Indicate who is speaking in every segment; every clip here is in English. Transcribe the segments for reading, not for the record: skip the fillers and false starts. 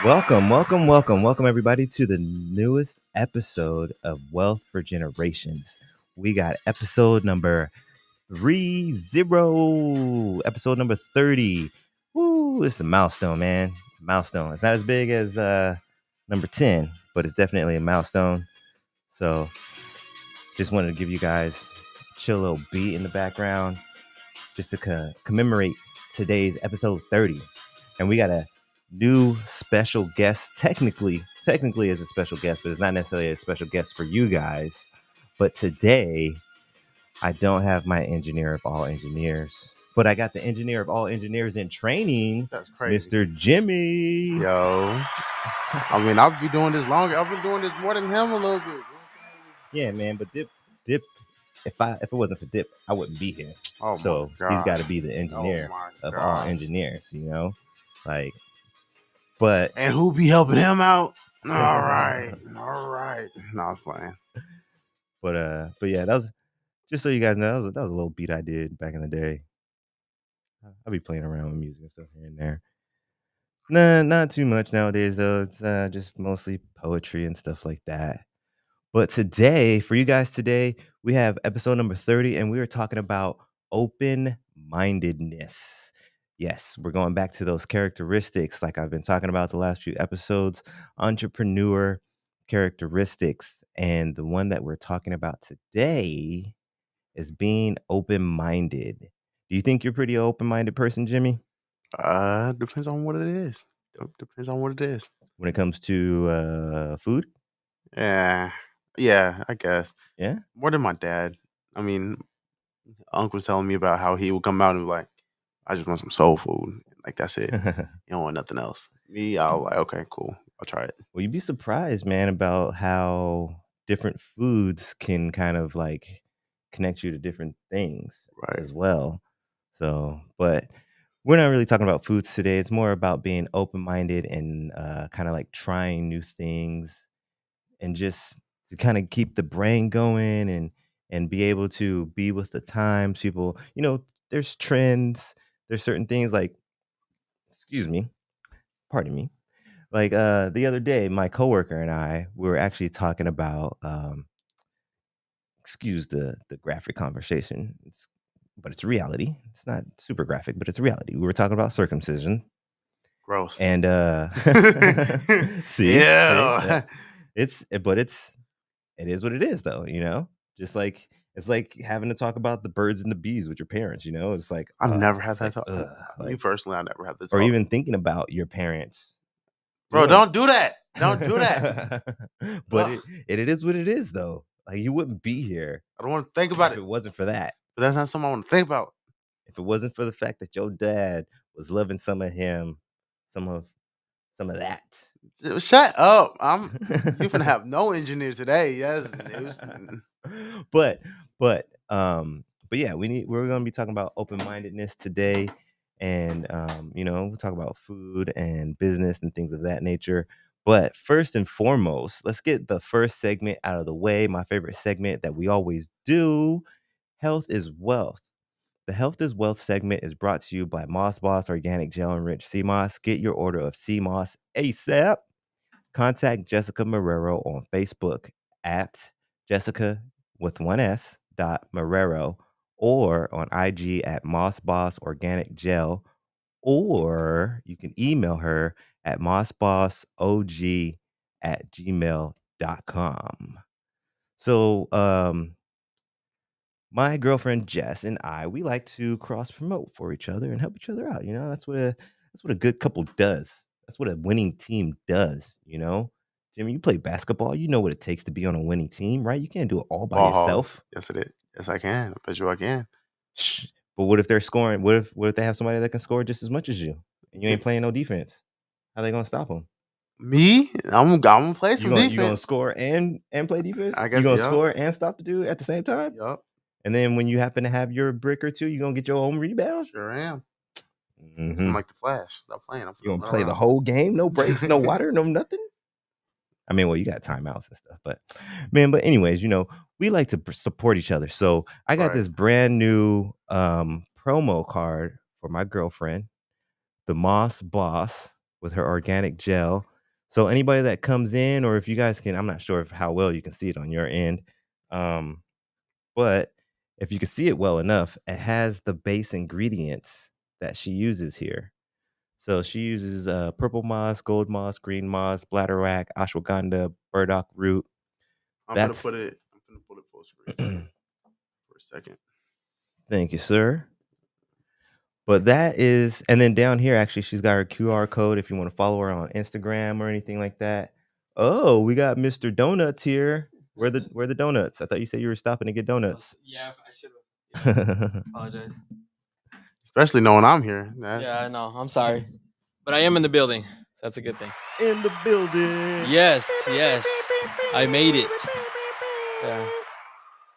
Speaker 1: Welcome everybody to the newest episode of Wealth for Generations. We got episode number episode number 30. Woo, it's a milestone, man. It's a milestone. It's not as big as number 10, but it's definitely a milestone. So just wanted to give you guys a chill little beat in the background just to commemorate today's episode 30. And we got a new special guest. Technically is a special guest, but it's not necessarily a special guest for you guys. But today, I don't have my engineer of all engineers, but I got the engineer of all engineers in training.
Speaker 2: That's crazy.
Speaker 1: Mr. Jimmy.
Speaker 2: Yo. I mean, I'll be doing this longer. I've been doing this more than him a little bit.
Speaker 1: Yeah, man, but Dip, if it wasn't for Dip, I wouldn't be here.
Speaker 2: Oh,
Speaker 1: so he's got to be the engineer of all
Speaker 2: gosh.
Speaker 1: engineers, but
Speaker 2: and who be helping him out? All right. No, I'm playing.
Speaker 1: But yeah, that was just so you guys know. That was a little beat I did back in the day. I'll be playing around with music and stuff here and there. Nah, not too much nowadays though. It's just mostly poetry and stuff like that. But today, for you guys today, we have episode number 30, and we are talking about open-mindedness. Yes, we're going back to those characteristics like I've been talking about the last few episodes, entrepreneur characteristics. And the one that we're talking about today is being open-minded. Do you think you're a pretty open-minded person, Jimmy?
Speaker 2: Depends on what it is.
Speaker 1: When it comes to food?
Speaker 2: Yeah, I guess.
Speaker 1: Yeah?
Speaker 2: More than my dad. I mean, Uncle was telling me about how he would come out and be like, I just want some soul food. Like, that's it. You don't want nothing else. Me, I was like, okay, cool. I'll try it.
Speaker 1: Well, you'd be surprised, man, about how different foods can kind of like connect you to different things as well. So, but we're not really talking about foods today. It's more about being open-minded and kind of like trying new things and just to kind of keep the brain going and be able to be with the times. People, there's trends, there's certain things like, pardon me. Like the other day, my coworker and I we were actually talking about excuse the graphic conversation. But it's reality. It's not super graphic, but it's reality. We were talking about circumcision.
Speaker 2: Gross.
Speaker 1: And see,
Speaker 2: yeah.
Speaker 1: It is what it is though, Just like it's like having to talk about the birds and the bees with your parents, It's like
Speaker 2: I've never had that
Speaker 1: talk.
Speaker 2: Me personally, I never had that talk.
Speaker 1: Or even thinking about your parents.
Speaker 2: Bro, don't do that. Don't do that.
Speaker 1: But it is what it is though. Like you wouldn't be here.
Speaker 2: I don't want to think about
Speaker 1: if it wasn't for that.
Speaker 2: But that's not something I want to think about.
Speaker 1: If it wasn't for the fact that your dad was loving some of him, some of that.
Speaker 2: Shut up. You finna have no engineers today. Yes.
Speaker 1: But yeah, we're gonna be talking about open-mindedness today. And we'll talk about food and business and things of that nature. But first and foremost, let's get the first segment out of the way. My favorite segment that we always do. Health is wealth. The Health is Wealth segment is brought to you by Moss Boss Organic Gel Enriched Sea Moss. Get your order of sea moss ASAP. Contact Jessica Marrero on Facebook at Jessica with one S .Marrero or on IG at Moss Boss Organic Gel, or you can email her at mossbossog@gmail.com. So, my girlfriend Jess and I, we like to cross promote for each other and help each other out. That's what a good couple does. That's what a winning team does. Jimmy, you play basketball. You know what it takes to be on a winning team, right? You can't do it all by yourself.
Speaker 2: Yes, it is. Yes, I can. I bet you I can.
Speaker 1: But what if they're scoring? What if they have somebody that can score just as much as you, and you ain't playing no defense? How are they gonna stop them?
Speaker 2: Me? I'm gonna play some defense.
Speaker 1: You gonna score and play defense?
Speaker 2: I guess
Speaker 1: you gonna score and stop the dude at the same time?
Speaker 2: Yup.
Speaker 1: And then when you happen to have your brick or two, you gonna get your own rebound?
Speaker 2: Sure am. I'm like the Flash. Stop playing.
Speaker 1: You gonna play the whole game? No breaks, no water, no nothing? I mean, well, you got timeouts and stuff, but anyways, we like to support each other. So I got this brand new promo card for my girlfriend, the Moss Boss with her organic gel. So anybody that comes in, or if you guys can, I'm not sure if how well you can see it on your end, um, but if you can see it well enough, it has the base ingredients that she uses here. So she uses purple moss, gold moss, green moss, bladderwrack, ashwagandha, burdock root. That's
Speaker 2: I'm finna put it full screen for a second.
Speaker 1: thank you, sir. But that is, and then down here, actually, she's got her QR code if you want to follow her on Instagram or anything like that. Oh, we got Mr. Donuts here. Where the donuts? I thought you said you were stopping to get donuts.
Speaker 3: Yeah, I should have. Apologize.
Speaker 2: Especially knowing I'm here.
Speaker 3: Yeah, I know. I'm sorry, but I am in the building, so that's a good thing.
Speaker 1: In the building.
Speaker 3: Yes, yes, I made it. Yeah.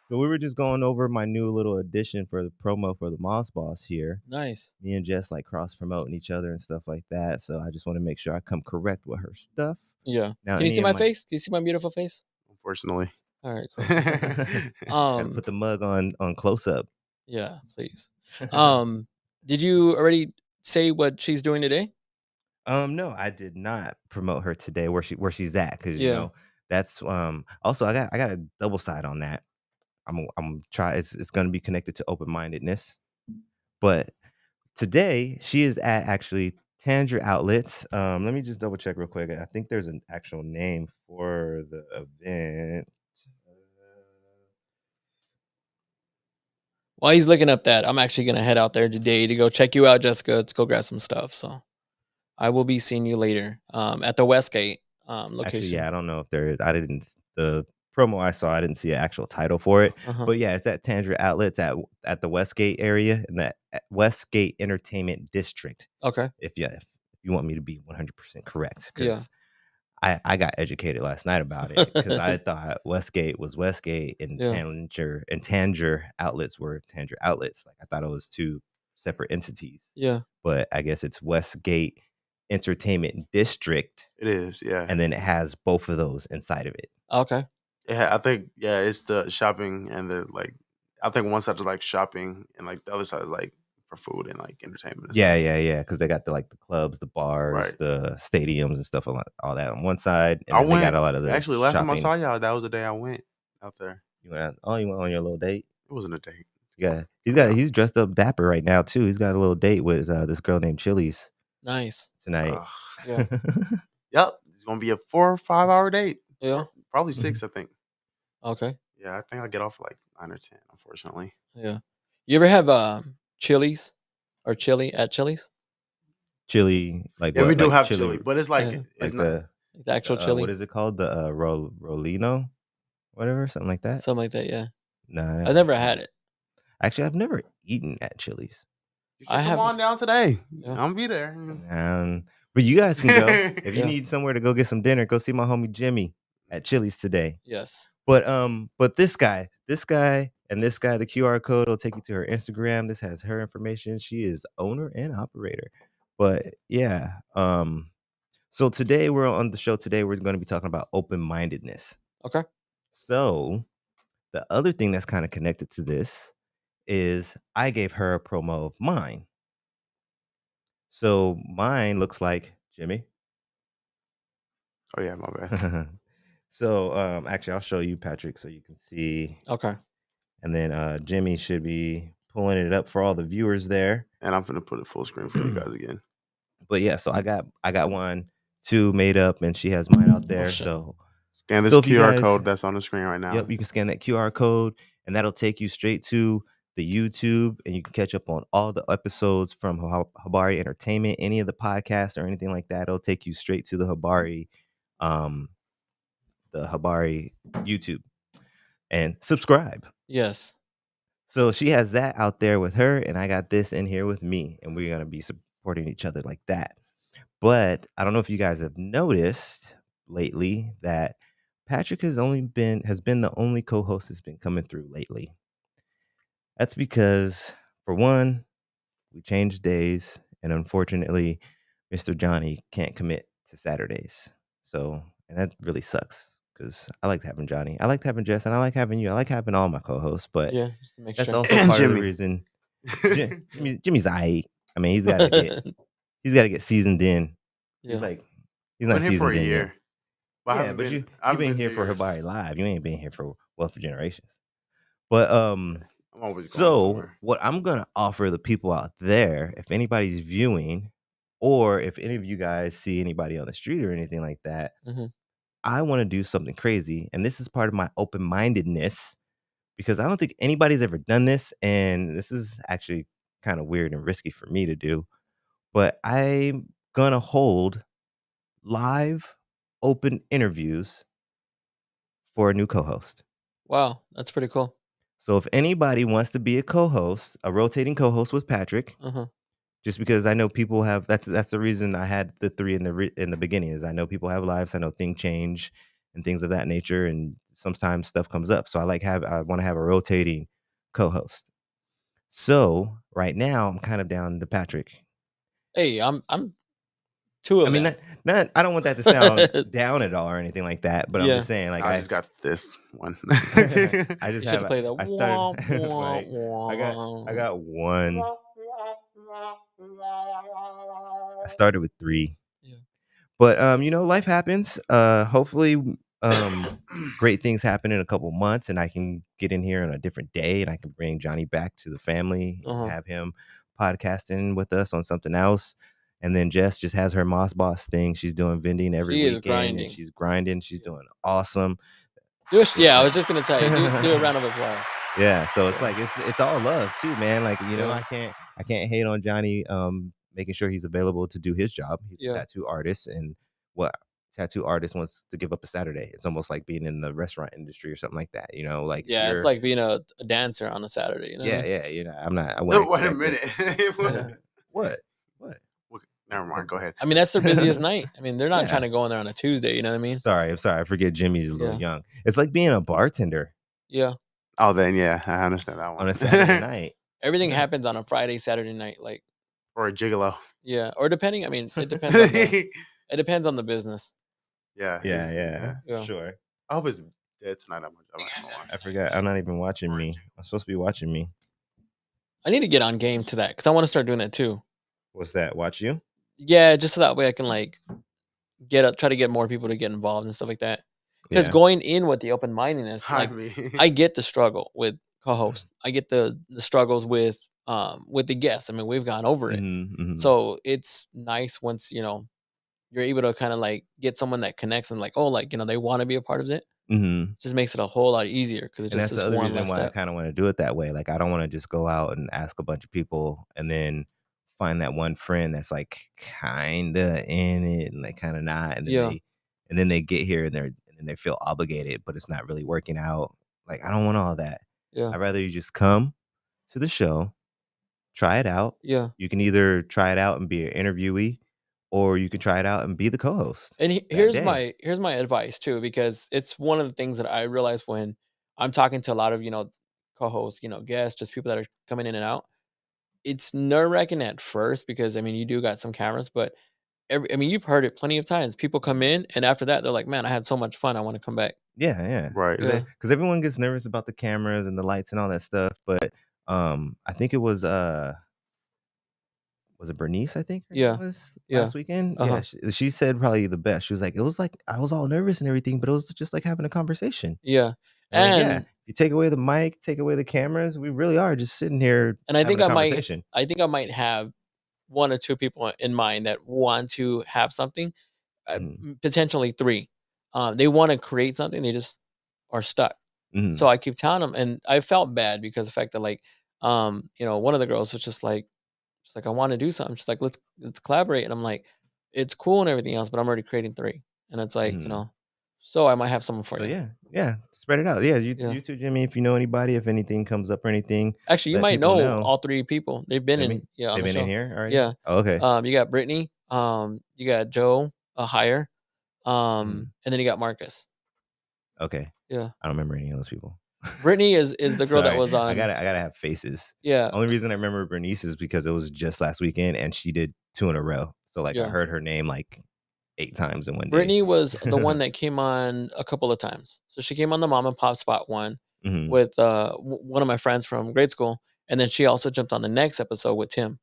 Speaker 1: So we were just going over my new little addition for the promo for the Moss Boss here.
Speaker 3: Nice.
Speaker 1: Me and Jess like cross promoting each other and stuff like that. So I just want to make sure I come correct with her stuff.
Speaker 3: Yeah.
Speaker 1: Now,
Speaker 3: Can you see my face? Can you see my beautiful face?
Speaker 2: Unfortunately.
Speaker 3: All right, cool.
Speaker 1: Gotta put the mug on close up.
Speaker 3: Yeah, please. Did you already say what she's doing today?
Speaker 1: No, I did not promote her today where she's at because you
Speaker 3: Yeah.
Speaker 1: know that's also I got a double side on that. I'm try it's gonna be connected to open mindedness, but today she is at actually Tandra Outlets. Let me just double check real quick. I think there's an actual name for the event.
Speaker 3: While he's looking up that, I'm actually gonna head out there today to go check you out, Jessica. Let's go grab some stuff. So I will be seeing you later at the Westgate location.
Speaker 1: Actually, yeah, I don't know if there is. I didn't the promo I saw. I didn't see an actual title for it, but yeah, it's at Tandra Outlets at the Westgate area in that Westgate Entertainment District.
Speaker 3: Okay.
Speaker 1: If you want me to be 100% correct,
Speaker 3: Yeah.
Speaker 1: because I got educated last night about it because I thought Westgate was Westgate and
Speaker 3: Yeah.
Speaker 1: Tanger Outlets were Tanger Outlets. Like I thought it was two separate entities.
Speaker 3: Yeah.
Speaker 1: But I guess it's Westgate Entertainment District.
Speaker 2: It is, yeah.
Speaker 1: And then it has both of those inside of it.
Speaker 3: Okay.
Speaker 2: Yeah, I think it's the shopping and the like. I think one side is like shopping and like the other side is like for food and like entertainment. And
Speaker 1: Yeah,
Speaker 2: stuff.
Speaker 1: yeah. Because they got the clubs, the bars,
Speaker 2: Right.
Speaker 1: the stadiums and stuff, all that on one side, and
Speaker 2: I
Speaker 1: then
Speaker 2: went,
Speaker 1: they got a lot of the
Speaker 2: actually last time I
Speaker 1: shopping.
Speaker 2: saw y'all, that was the day I went out there.
Speaker 1: You went on your little date?
Speaker 2: It wasn't a date.
Speaker 1: Yeah, he's dressed up dapper right now too. He's got a little date with this girl named Chili's
Speaker 3: Nice.
Speaker 1: tonight.
Speaker 3: Yeah.
Speaker 2: Yep, it's gonna be a 4 or 5 hour date.
Speaker 3: Yeah.
Speaker 2: Probably 6, I think.
Speaker 3: Okay.
Speaker 2: Yeah, I think I'll get off at like 9 or 10. Unfortunately.
Speaker 3: Yeah. You ever have Chili's or chili at Chili's?
Speaker 1: Chili, like
Speaker 2: Yeah,
Speaker 1: what?
Speaker 2: we do
Speaker 1: Like
Speaker 2: have
Speaker 1: chili,
Speaker 2: chili, but it's like
Speaker 3: Yeah.
Speaker 2: it's
Speaker 1: like
Speaker 2: not.
Speaker 3: The actual chili?
Speaker 1: what is it called? The Rolino, whatever, something like that.
Speaker 3: Something like that. Yeah.
Speaker 1: No,
Speaker 3: I've never had it.
Speaker 1: Actually, I've never eaten at Chili's.
Speaker 2: You should come on down today. Yeah. I'll be there.
Speaker 1: But you guys can go if you
Speaker 3: Yeah.
Speaker 1: need somewhere to go get some dinner. Go see my homie Jimmy at Chili's today.
Speaker 3: Yes.
Speaker 1: But this guy, and this guy, the QR code will take you to her Instagram. This has her information. She is owner and operator. But yeah, so today we're on the show. Today we're going to be talking about open-mindedness.
Speaker 3: Okay.
Speaker 1: So the other thing that's kind of connected to this is I gave her a promo of mine. So mine looks like Jimmy.
Speaker 2: Oh yeah, my bad.
Speaker 1: So actually I'll show you, Patrick, so you can see.
Speaker 3: Okay.
Speaker 1: And then Jimmy should be pulling it up for all the viewers there.
Speaker 2: And I'm gonna put it full screen for you guys again.
Speaker 1: But yeah, so I got 1, 2 made up, and she has mine out there. So
Speaker 2: scan this QR code that's on the screen right now.
Speaker 1: Yep, you can scan that QR code, and that'll take you straight to the YouTube, and you can catch up on all the episodes from Habari Entertainment, any of the podcasts or anything like that. It'll take you straight to the Habari YouTube, and subscribe.
Speaker 3: Yes.
Speaker 1: So she has that out there with her, and I got this in here with me, and we're gonna be supporting each other like that. But I don't know if you guys have noticed lately that Patrick has been the only co-host that's been coming through lately. That's because, for one, we changed days, and unfortunately, Mr. Johnny can't commit to Saturdays. So, and that really sucks because I like having Johnny, I like having Jess, and I like having you. I like having all my co-hosts, but
Speaker 3: yeah, just to make
Speaker 1: that's
Speaker 3: sure.
Speaker 1: also part of the
Speaker 2: Jimmy.
Speaker 1: reason. Jimmy's aight. I mean, he's got to get seasoned in. He's
Speaker 3: Yeah.
Speaker 1: like he's
Speaker 2: I've
Speaker 1: not
Speaker 2: been here for
Speaker 1: seasoned
Speaker 2: a
Speaker 1: in yet.
Speaker 2: year, but I
Speaker 1: Yeah,
Speaker 2: haven't
Speaker 1: but
Speaker 2: been. I
Speaker 1: you've
Speaker 2: haven't
Speaker 1: been
Speaker 2: been
Speaker 1: here
Speaker 2: 2
Speaker 1: for
Speaker 2: years.
Speaker 1: Habari Live. You ain't been here for Wealth of Generations. But
Speaker 2: I'm always going
Speaker 1: so
Speaker 2: somewhere.
Speaker 1: what I'm gonna offer the people out there, if anybody's viewing, or if any of you guys see anybody on the street or anything like that,
Speaker 3: Mm-hmm.
Speaker 1: I want to do something crazy, and this is part of my open-mindedness because I don't think anybody's ever done this, and this is actually kind of weird and risky for me to do. But I'm gonna hold live open interviews for a new co-host.
Speaker 3: Wow, that's pretty cool.
Speaker 1: So if anybody wants to be a co-host, a rotating co-host with Patrick,
Speaker 3: Uh-huh.
Speaker 1: just because I know people have that's the reason I had the 3 in the beginning is I know people have lives, I know things change and things of that nature, and sometimes stuff comes up. So I want to have a rotating co-host. So right now I'm kind of down to Patrick.
Speaker 3: Hey, I'm 2
Speaker 1: I
Speaker 3: of
Speaker 1: mean,
Speaker 3: that.
Speaker 1: not I don't want that to sound down at all or anything like that, but I'm
Speaker 3: Yeah.
Speaker 1: just saying, like
Speaker 2: I just got this one.
Speaker 1: I just
Speaker 3: You should
Speaker 1: have
Speaker 3: play the
Speaker 1: I started
Speaker 3: wah wah
Speaker 1: like I
Speaker 3: wah.
Speaker 1: got one. I started with 3.
Speaker 3: Yeah.
Speaker 1: But life happens. Hopefully great things happen in a couple months and I can get in here on a different day and I can bring Johnny back to the family and
Speaker 3: Uh-huh.
Speaker 1: have him podcasting with us on something else. And then Jess just has her Moss Boss thing. She's doing vending every
Speaker 3: She is
Speaker 1: weekend and
Speaker 3: grinding.
Speaker 1: she's grinding. She's
Speaker 3: Yeah.
Speaker 1: doing awesome.
Speaker 3: Yeah, I was just gonna tell you, do a round of applause.
Speaker 1: Yeah, so it's
Speaker 3: Yeah.
Speaker 1: like it's all love too, man. Like,
Speaker 3: Yeah.
Speaker 1: I can't hate on Johnny making sure he's available to do his job. He's a
Speaker 3: Yeah.
Speaker 1: tattoo artist, and what tattoo artist wants to give up a Saturday? It's almost like being in the restaurant industry or something like that. Like if
Speaker 3: Yeah, it's
Speaker 1: you're
Speaker 3: like being a dancer on a Saturday, you know what I
Speaker 1: yeah,
Speaker 3: mean?
Speaker 1: I
Speaker 2: No,
Speaker 1: wouldn't
Speaker 2: wait a
Speaker 1: expect it.
Speaker 3: Yeah.
Speaker 1: What? What?
Speaker 2: Never mind. Go ahead.
Speaker 3: I mean, that's their busiest night. I mean, they're not
Speaker 1: Yeah.
Speaker 3: trying to go in there on a Tuesday, you know what I mean?
Speaker 1: I'm sorry. I forget Jimmy's a little
Speaker 3: Yeah.
Speaker 1: young. It's like being a bartender
Speaker 3: Yeah.
Speaker 2: Oh, then yeah, I understand that
Speaker 1: on
Speaker 2: one.
Speaker 1: a Saturday night.
Speaker 3: Everything
Speaker 1: Yeah.
Speaker 3: happens on a Friday, Saturday night, like
Speaker 2: Or a gigolo.
Speaker 3: yeah. Or depending, I mean, it depends on the business.
Speaker 2: Yeah,
Speaker 1: Yeah,
Speaker 3: Yeah.
Speaker 1: sure.
Speaker 2: I hope it's dead tonight. I'm not gonna watch.
Speaker 1: I forgot. I'm not even watching me. I'm supposed to be watching me.
Speaker 3: I need to get on game to that because I want to start doing that too.
Speaker 1: What's that? Watch you?
Speaker 3: Yeah, just so that way I can like try to get more people to get involved and stuff like that. Because
Speaker 1: Yeah.
Speaker 3: going in with the open mindedness,
Speaker 2: I
Speaker 3: like
Speaker 2: mean,
Speaker 3: I get the struggle with co-host. I get the struggles with the guests. I mean, we've gone over it.
Speaker 1: Mhm.
Speaker 3: So it's nice once, you're able to kind of like get someone that connects and like, oh, like, they want to be a part of it.
Speaker 1: Mhm.
Speaker 3: Just makes it a whole lot easier because it
Speaker 1: And
Speaker 3: just
Speaker 1: that's
Speaker 3: is
Speaker 1: the other
Speaker 3: one
Speaker 1: reason
Speaker 3: less
Speaker 1: why I
Speaker 3: step.
Speaker 1: kind of want to do it that way. Like I don't want to just go out and ask a bunch of people and then find that one friend that's like kind of in it and like kind of not, and then
Speaker 3: Yeah.
Speaker 1: they get here and they feel obligated, but it's not really working out. Like I don't want all that.
Speaker 3: Yeah.
Speaker 1: I'd rather you just come to the show, try it out.
Speaker 3: Yeah.
Speaker 1: You can either try it out and be an interviewee, or you can try it out and be the co-host.
Speaker 3: And
Speaker 1: that day.
Speaker 3: here's my advice too, because it's one of the things that I realize when I'm talking to a lot of co-hosts, guests, just people that are coming in and out. It's nerve wracking at first because I mean you do got some cameras, but I mean you've heard it plenty of times. People come in and after that they're like, man, I had so much fun. I want to come back.
Speaker 1: Yeah.
Speaker 2: right.
Speaker 3: Yeah.
Speaker 1: Because everyone gets nervous about the cameras and the lights and all that stuff. But I think it was it Bernice? I think her name
Speaker 3: Yeah.
Speaker 1: was
Speaker 3: Yeah.
Speaker 1: last weekend.
Speaker 3: Uh-huh.
Speaker 1: Yeah, she said probably the best. She was like, it was like I was all nervous and everything, but it was just like having a conversation.
Speaker 3: Yeah.
Speaker 1: And like, yeah,
Speaker 3: And
Speaker 1: you take away the mic, take away the cameras, we really are just sitting here
Speaker 3: and I
Speaker 1: having
Speaker 3: think
Speaker 1: a
Speaker 3: I might
Speaker 1: conversation.
Speaker 3: have one or two people in mind that want to have something,
Speaker 1: Mhm.
Speaker 3: potentially 3. They want to create something, they just are stuck.
Speaker 1: Mhm.
Speaker 3: So I keep telling them, and I felt bad because the fact that like, one of the girls was just like, she's like, I want to do something. She's like, let's collaborate, and I'm like, it's cool and everything else, but I'm already creating 3, and it's like,
Speaker 1: Mhm.
Speaker 3: so I might have someone for
Speaker 1: So
Speaker 3: you.
Speaker 1: yeah, spread it out. Yeah,
Speaker 3: Yeah.
Speaker 1: you too, Jimmy. If you know anybody, if anything comes up or anything,
Speaker 3: Actually, you
Speaker 1: let
Speaker 3: might
Speaker 1: people
Speaker 3: know
Speaker 1: know.
Speaker 3: all 3 people. They've been
Speaker 1: Let me.
Speaker 3: on
Speaker 1: They've
Speaker 3: the
Speaker 1: been in
Speaker 3: show.
Speaker 1: here already.
Speaker 3: Yeah.
Speaker 1: Oh, okay.
Speaker 3: You got Brittany. You got Joe, Hire.
Speaker 1: Mhm.
Speaker 3: And then you got Marcus.
Speaker 1: Okay.
Speaker 3: Yeah.
Speaker 1: I don't remember any of those people.
Speaker 3: Brittany is the girl that
Speaker 1: Sorry.
Speaker 3: was
Speaker 1: I
Speaker 3: on.
Speaker 1: gotta have faces.
Speaker 3: Yeah.
Speaker 1: Only reason I remember Bernice is because it was just last weekend and she did 2 in a row. So like I
Speaker 3: Yeah.
Speaker 1: heard her name like 8 times in one day.
Speaker 3: Brittany was the one that came on a couple of times. So she came on the Mom and Pop Spot one
Speaker 1: Mhm.
Speaker 3: with one of my friends from grade school, and then she also jumped on the next episode with Tim.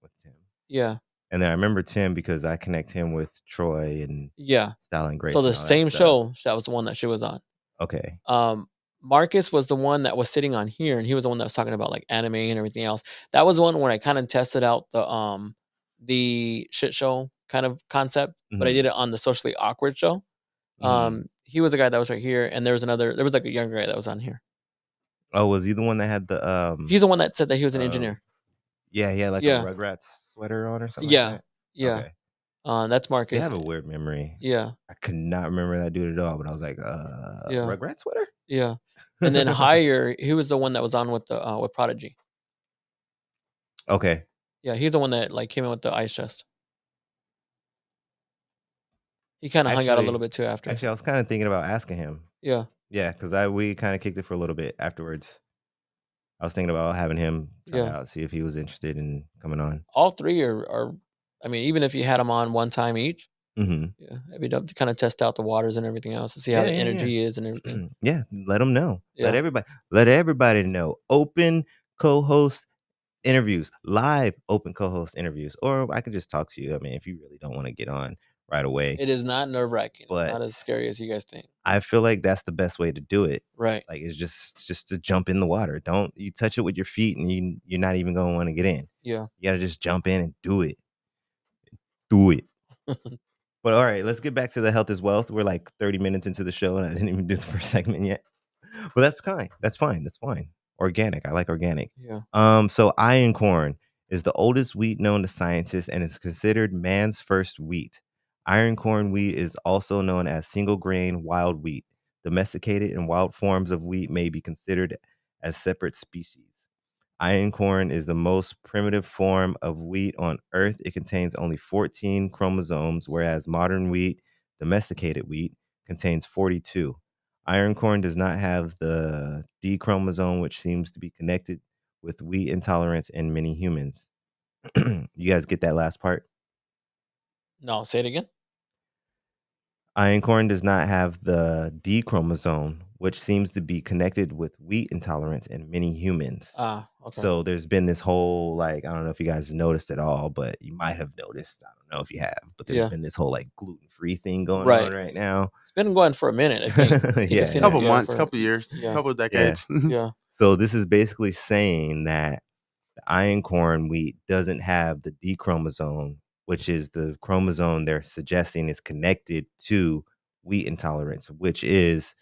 Speaker 1: With Tim.
Speaker 3: Yeah.
Speaker 1: And then I remember Tim because I connect him with Troy and
Speaker 3: Yeah.
Speaker 1: Style and
Speaker 3: So
Speaker 1: Grace
Speaker 3: the
Speaker 1: and all that
Speaker 3: same
Speaker 1: stuff.
Speaker 3: show, that was the one that she was on.
Speaker 1: Okay.
Speaker 3: Marcus was the one that was sitting on here, and he was the one that was talking about, like, anime and everything else. That was the one where I kinda tested out the shit show kind of concept, but I
Speaker 1: Mhm.
Speaker 3: did it on the socially awkward show.
Speaker 1: Mhm.
Speaker 3: He was the guy that was right here, and there was, like, a younger guy that was on here.
Speaker 1: Oh, was he the one that had
Speaker 3: He's the one that said that he was an
Speaker 1: uh
Speaker 3: engineer.
Speaker 1: yeah, he had like a
Speaker 3: Yeah.
Speaker 1: Rugrats sweater on or something like
Speaker 3: Yeah.
Speaker 1: that?
Speaker 3: Yeah.
Speaker 1: Okay.
Speaker 3: That's
Speaker 1: See, I
Speaker 3: Marcus.
Speaker 1: have a weird memory.
Speaker 3: Yeah.
Speaker 1: I could not remember that dude at all, but I was like,
Speaker 3: Yeah.
Speaker 1: Rugrats sweater?
Speaker 3: Yeah. And then Higher, he was the one that was on with Prodigy.
Speaker 1: Okay.
Speaker 3: Yeah, he's the one that, like, came in with the ice chest. He kinda hung out a little
Speaker 1: Actually
Speaker 3: bit too after.
Speaker 1: actually, I was kinda thinking about asking him.
Speaker 3: Yeah.
Speaker 1: Yeah, because we kinda kicked it for a little bit afterwards. I was thinking about having him try
Speaker 3: Yeah.
Speaker 1: out, see if he was interested in coming on.
Speaker 3: All 3 are I mean, even if you had them on one time each,
Speaker 1: Mhm.
Speaker 3: yeah, it'd be dope to kinda test out the waters and everything else to see how
Speaker 1: Yeah,
Speaker 3: the
Speaker 1: yeah, yeah.
Speaker 3: energy is and everything.
Speaker 1: Yeah, let them know.
Speaker 3: Yeah.
Speaker 1: Let everybody know. Open co-host interviews, live open co-host interviews, or I could just talk to you. I mean, if you really don't wanna get on right away,
Speaker 3: It is not nerve-wracking. It's
Speaker 1: but
Speaker 3: not as scary as you guys think.
Speaker 1: I feel like that's the best way to do it.
Speaker 3: Right.
Speaker 1: Like, it's just to jump in the water. Don't you touch it with your feet, and you're not even gonna wanna get in.
Speaker 3: Yeah.
Speaker 1: You gotta just jump in and do it. Do it. But all right, let's get back to the health is wealth. We're like 30 minutes into the show, and I didn't even do the first segment yet. But that's fine. That's fine. That's fine. Organic. I like organic.
Speaker 3: Yeah.
Speaker 1: So iron corn is the oldest wheat known to scientists and is considered man's first wheat. Iron corn wheat is also known as single grain wild wheat. Domesticated and wild forms of wheat may be considered as separate species. Iron corn is the most primitive form of wheat on Earth. It contains only 14 chromosomes, whereas modern wheat, domesticated wheat, contains 42. Iron corn does not have the D chromosome, which seems to be connected with wheat intolerance in many humans. You guys get that last part?
Speaker 3: No, say it again?
Speaker 1: Iron corn does not have the D chromosome, which seems to be connected with wheat intolerance in many humans.
Speaker 3: Ah, okay.
Speaker 1: So there's been this whole like I don't know if you guys have noticed at all, but you might have noticed. I don't know if you have, but there's
Speaker 3: Yeah.
Speaker 1: been this whole like gluten-free thing going on
Speaker 3: Right.
Speaker 1: right now.
Speaker 3: It's been going for a minute, I think. I think I've
Speaker 1: Yeah,
Speaker 3: seen it,
Speaker 2: Couple
Speaker 1: yeah,
Speaker 3: yeah,
Speaker 2: months,
Speaker 3: for
Speaker 2: couple years,
Speaker 3: yeah,
Speaker 2: couple
Speaker 1: yeah.
Speaker 2: decades.
Speaker 3: yeah.
Speaker 1: So this is basically saying that the iron corn wheat doesn't have the D chromosome, which is the chromosome they're suggesting is connected to wheat intolerance, which is,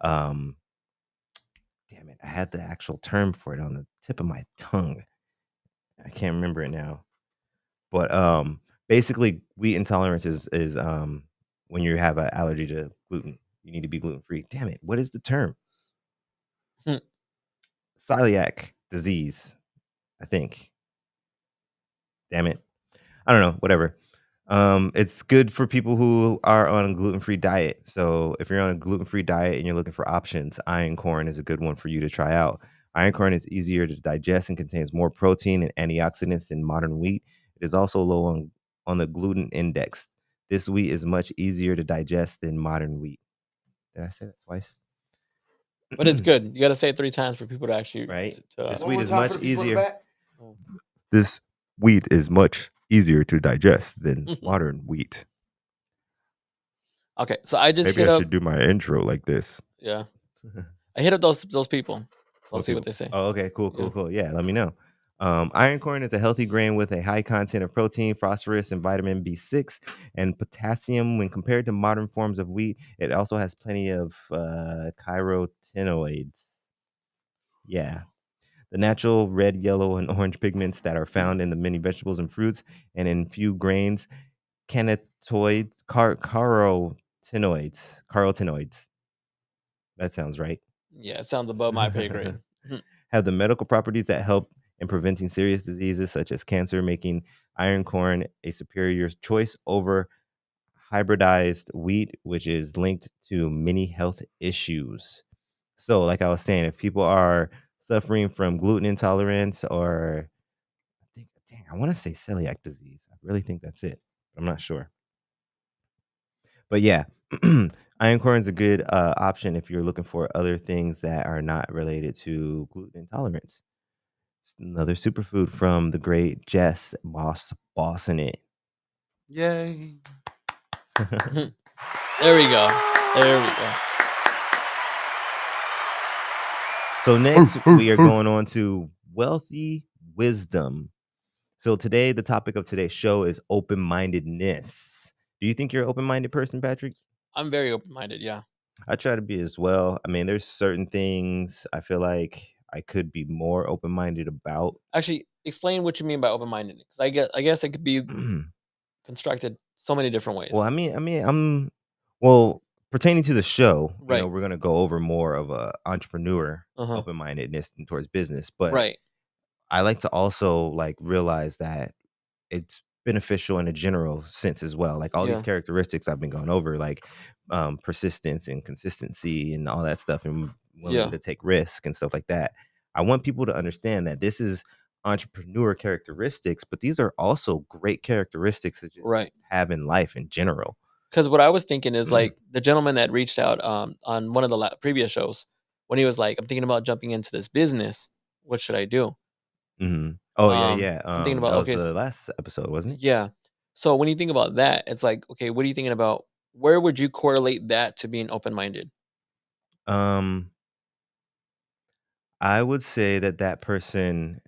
Speaker 1: um, damn it, I had the actual term for it on the tip of my tongue. I can't remember it now. But basically, wheat intolerance is when you have an allergy to gluten. You need to be gluten free. Damn it! What is the term?
Speaker 3: Hmm.
Speaker 1: Celiac disease, I think. Damn it! I don't know. Whatever. It's good for people who are on a gluten free diet. So if you're on a gluten free diet and you're looking for options, iron corn is a good one for you to try out. Iron corn is easier to digest and contains more protein and antioxidants than modern wheat. It is also low on the gluten index. This wheat is much easier to digest than modern wheat. Did I say that twice?
Speaker 3: But it's good. You gotta say it 3 times for people to actually
Speaker 1: Right? This
Speaker 2: One
Speaker 1: wheat
Speaker 2: more
Speaker 1: is
Speaker 2: time for
Speaker 1: much
Speaker 2: the people in the
Speaker 1: easier.
Speaker 2: back.
Speaker 3: Oh.
Speaker 1: This wheat is much easier to digest than modern wheat.
Speaker 3: Okay, so I just
Speaker 1: Maybe
Speaker 3: hit
Speaker 1: I
Speaker 3: up
Speaker 1: should do my intro like this.
Speaker 3: yeah. I hit up those people. So I'll
Speaker 1: What
Speaker 3: see what
Speaker 1: people?
Speaker 3: they say.
Speaker 1: Oh, okay, cool,
Speaker 3: Yeah.
Speaker 1: cool, cool. Yeah, let me know. Iron corn is a healthy grain with a high content of protein, phosphorus, and vitamin B6 and potassium. When compared to modern forms of wheat, it also has plenty of carotenoids. Yeah, the natural red, yellow, and orange pigments that are found in the many vegetables and fruits and in few grains, carotenoids. That sounds right.
Speaker 3: Yeah, it sounds above my pay grade.
Speaker 1: Have the medical properties that help in preventing serious diseases such as cancer, making iron corn a superior choice over hybridized wheat, which is linked to many health issues. So, like I was saying, if people are suffering from gluten intolerance or dang, I want to say celiac disease. I really think that's it. I'm not sure. But yeah, iron corn is a good option if you're looking for other things that are not related to gluten intolerance. It's another superfood from the great Jess Boss Bosson it.
Speaker 2: Yay.
Speaker 3: There we go. There we go.
Speaker 1: So next we are going on to wealthy wisdom. So today, the topic of today's show is open-mindedness. Do you think you're an open-minded person, Patrick?
Speaker 3: I'm very open-minded. Yeah.
Speaker 1: I try to be as well. I mean, there's certain things I feel like I could be more open-minded about.
Speaker 3: Actually, explain what you mean by open-minded, because I guess it could be constructed so many different ways.
Speaker 1: Well, well, pertaining to the show,
Speaker 3: Right.
Speaker 1: we're gonna go over more of a entrepreneur open-mindedness towards business, but
Speaker 3: Right.
Speaker 1: I like to also like realize that it's beneficial in a general sense as well. Like all these
Speaker 3: Yeah.
Speaker 1: characteristics I've been going over, like persistence and consistency and all that stuff, and willing
Speaker 3: Yeah.
Speaker 1: to take risk and stuff like that. I want people to understand that this is entrepreneur characteristics, but these are also great characteristics to just
Speaker 3: Right.
Speaker 1: have in life in general.
Speaker 3: Because what I was thinking is like the gentleman that reached out on one of the previous shows, when he was like, "I'm thinking about jumping into this business. What should I do?"
Speaker 1: Mm-hmm. Oh yeah.
Speaker 3: I'm thinking
Speaker 1: That
Speaker 3: about,
Speaker 1: was
Speaker 3: okay,
Speaker 1: the last episode, wasn't it?
Speaker 3: yeah. So when you think about that, it's like, okay, what are you thinking about? Where would you correlate that to being open-minded?
Speaker 1: Um, I would say that person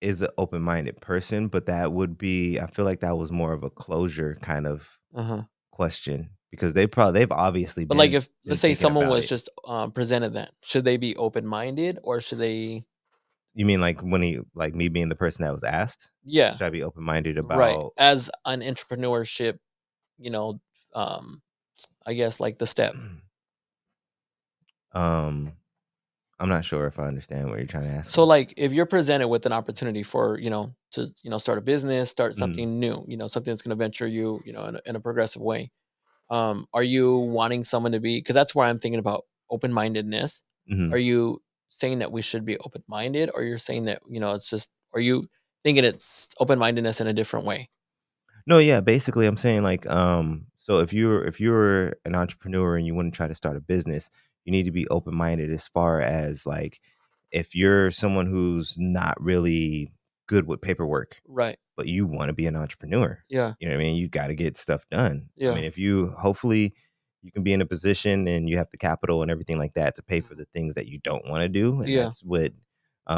Speaker 1: is an open-minded person, but that would be I feel like that was more of a closure kind of
Speaker 3: Uh-huh.
Speaker 1: question because they've obviously
Speaker 3: But like
Speaker 1: been
Speaker 3: if let's say
Speaker 1: thinking
Speaker 3: someone
Speaker 1: about
Speaker 3: was
Speaker 1: it.
Speaker 3: just presented that, should they be open-minded or should they?
Speaker 1: You mean like like me being the person that was asked?
Speaker 3: Yeah,
Speaker 1: Should I be open-minded
Speaker 3: right.
Speaker 1: about
Speaker 3: As an entrepreneurship, you know, um, I guess like the step.
Speaker 1: um I'm not sure if I understand what you're trying to ask
Speaker 3: So
Speaker 1: me.
Speaker 3: like if you're presented with an opportunity for, to, start a business, start
Speaker 1: Mhm,
Speaker 3: something new, something that's going to venture you, in a progressive way. Are you wanting someone to be, because that's where I'm thinking about open-mindedness. Are
Speaker 1: mhm.
Speaker 3: you saying that we should be open-minded, or you're saying that, it's just, are you thinking it's open-mindedness in a different way?
Speaker 1: No, yeah, basically I'm saying like so if you're an entrepreneur and you want to try to start a business, you need to be open-minded as far as like if you're someone who's not really good with paperwork,
Speaker 3: Right.
Speaker 1: but you want to be an entrepreneur.
Speaker 3: Yeah.
Speaker 1: You know what I mean? You got to get stuff done. I
Speaker 3: Yeah.
Speaker 1: mean, if you hopefully you can be in a position and you have the capital and everything like that to pay for the things that you don't want to do, and
Speaker 3: Yeah.
Speaker 1: that's what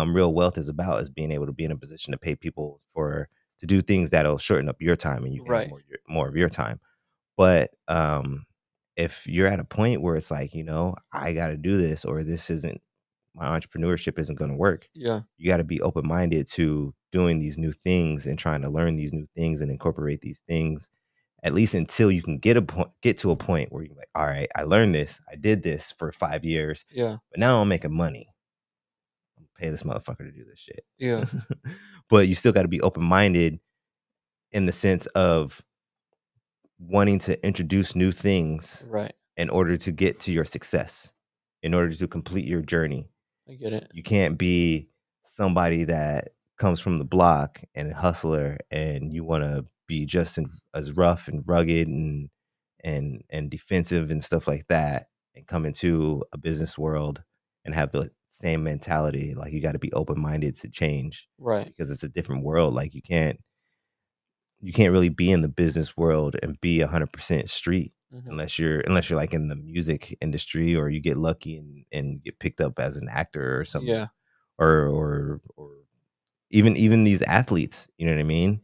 Speaker 1: real wealth is about, is being able to be in a position to pay people for to do things that'll shorten up your time and you can have
Speaker 3: Right.
Speaker 1: more of your time. But if you're at a point where it's like, I got to do this or this isn't my entrepreneurship isn't going to work,
Speaker 3: Yeah.
Speaker 1: you got to be open-minded to doing these new things and trying to learn these new things and incorporate these things at least until you can get to a point where you're like, all right, I learned this, I did this for 5 years,
Speaker 3: Yeah.
Speaker 1: but now I'm making money. I'm pay this motherfucker to do this shit.
Speaker 3: Yeah.
Speaker 1: But you still got to be open-minded in the sense of wanting to introduce new things
Speaker 3: Right.
Speaker 1: in order to get to your success, in order to complete your journey.
Speaker 3: I get it.
Speaker 1: You can't be somebody that comes from the block and a hustler and you want to be just as rough and rugged and defensive and stuff like that and come into a business world and have the same mentality. Like you got to be open-minded to change
Speaker 3: Right.
Speaker 1: because it's a different world. Like you can't really be in the business world and be 100% street
Speaker 3: Mhm.
Speaker 1: unless you're like in the music industry or you get lucky and get picked up as an actor or something,
Speaker 3: Yeah.
Speaker 1: or even these athletes, you know what I mean?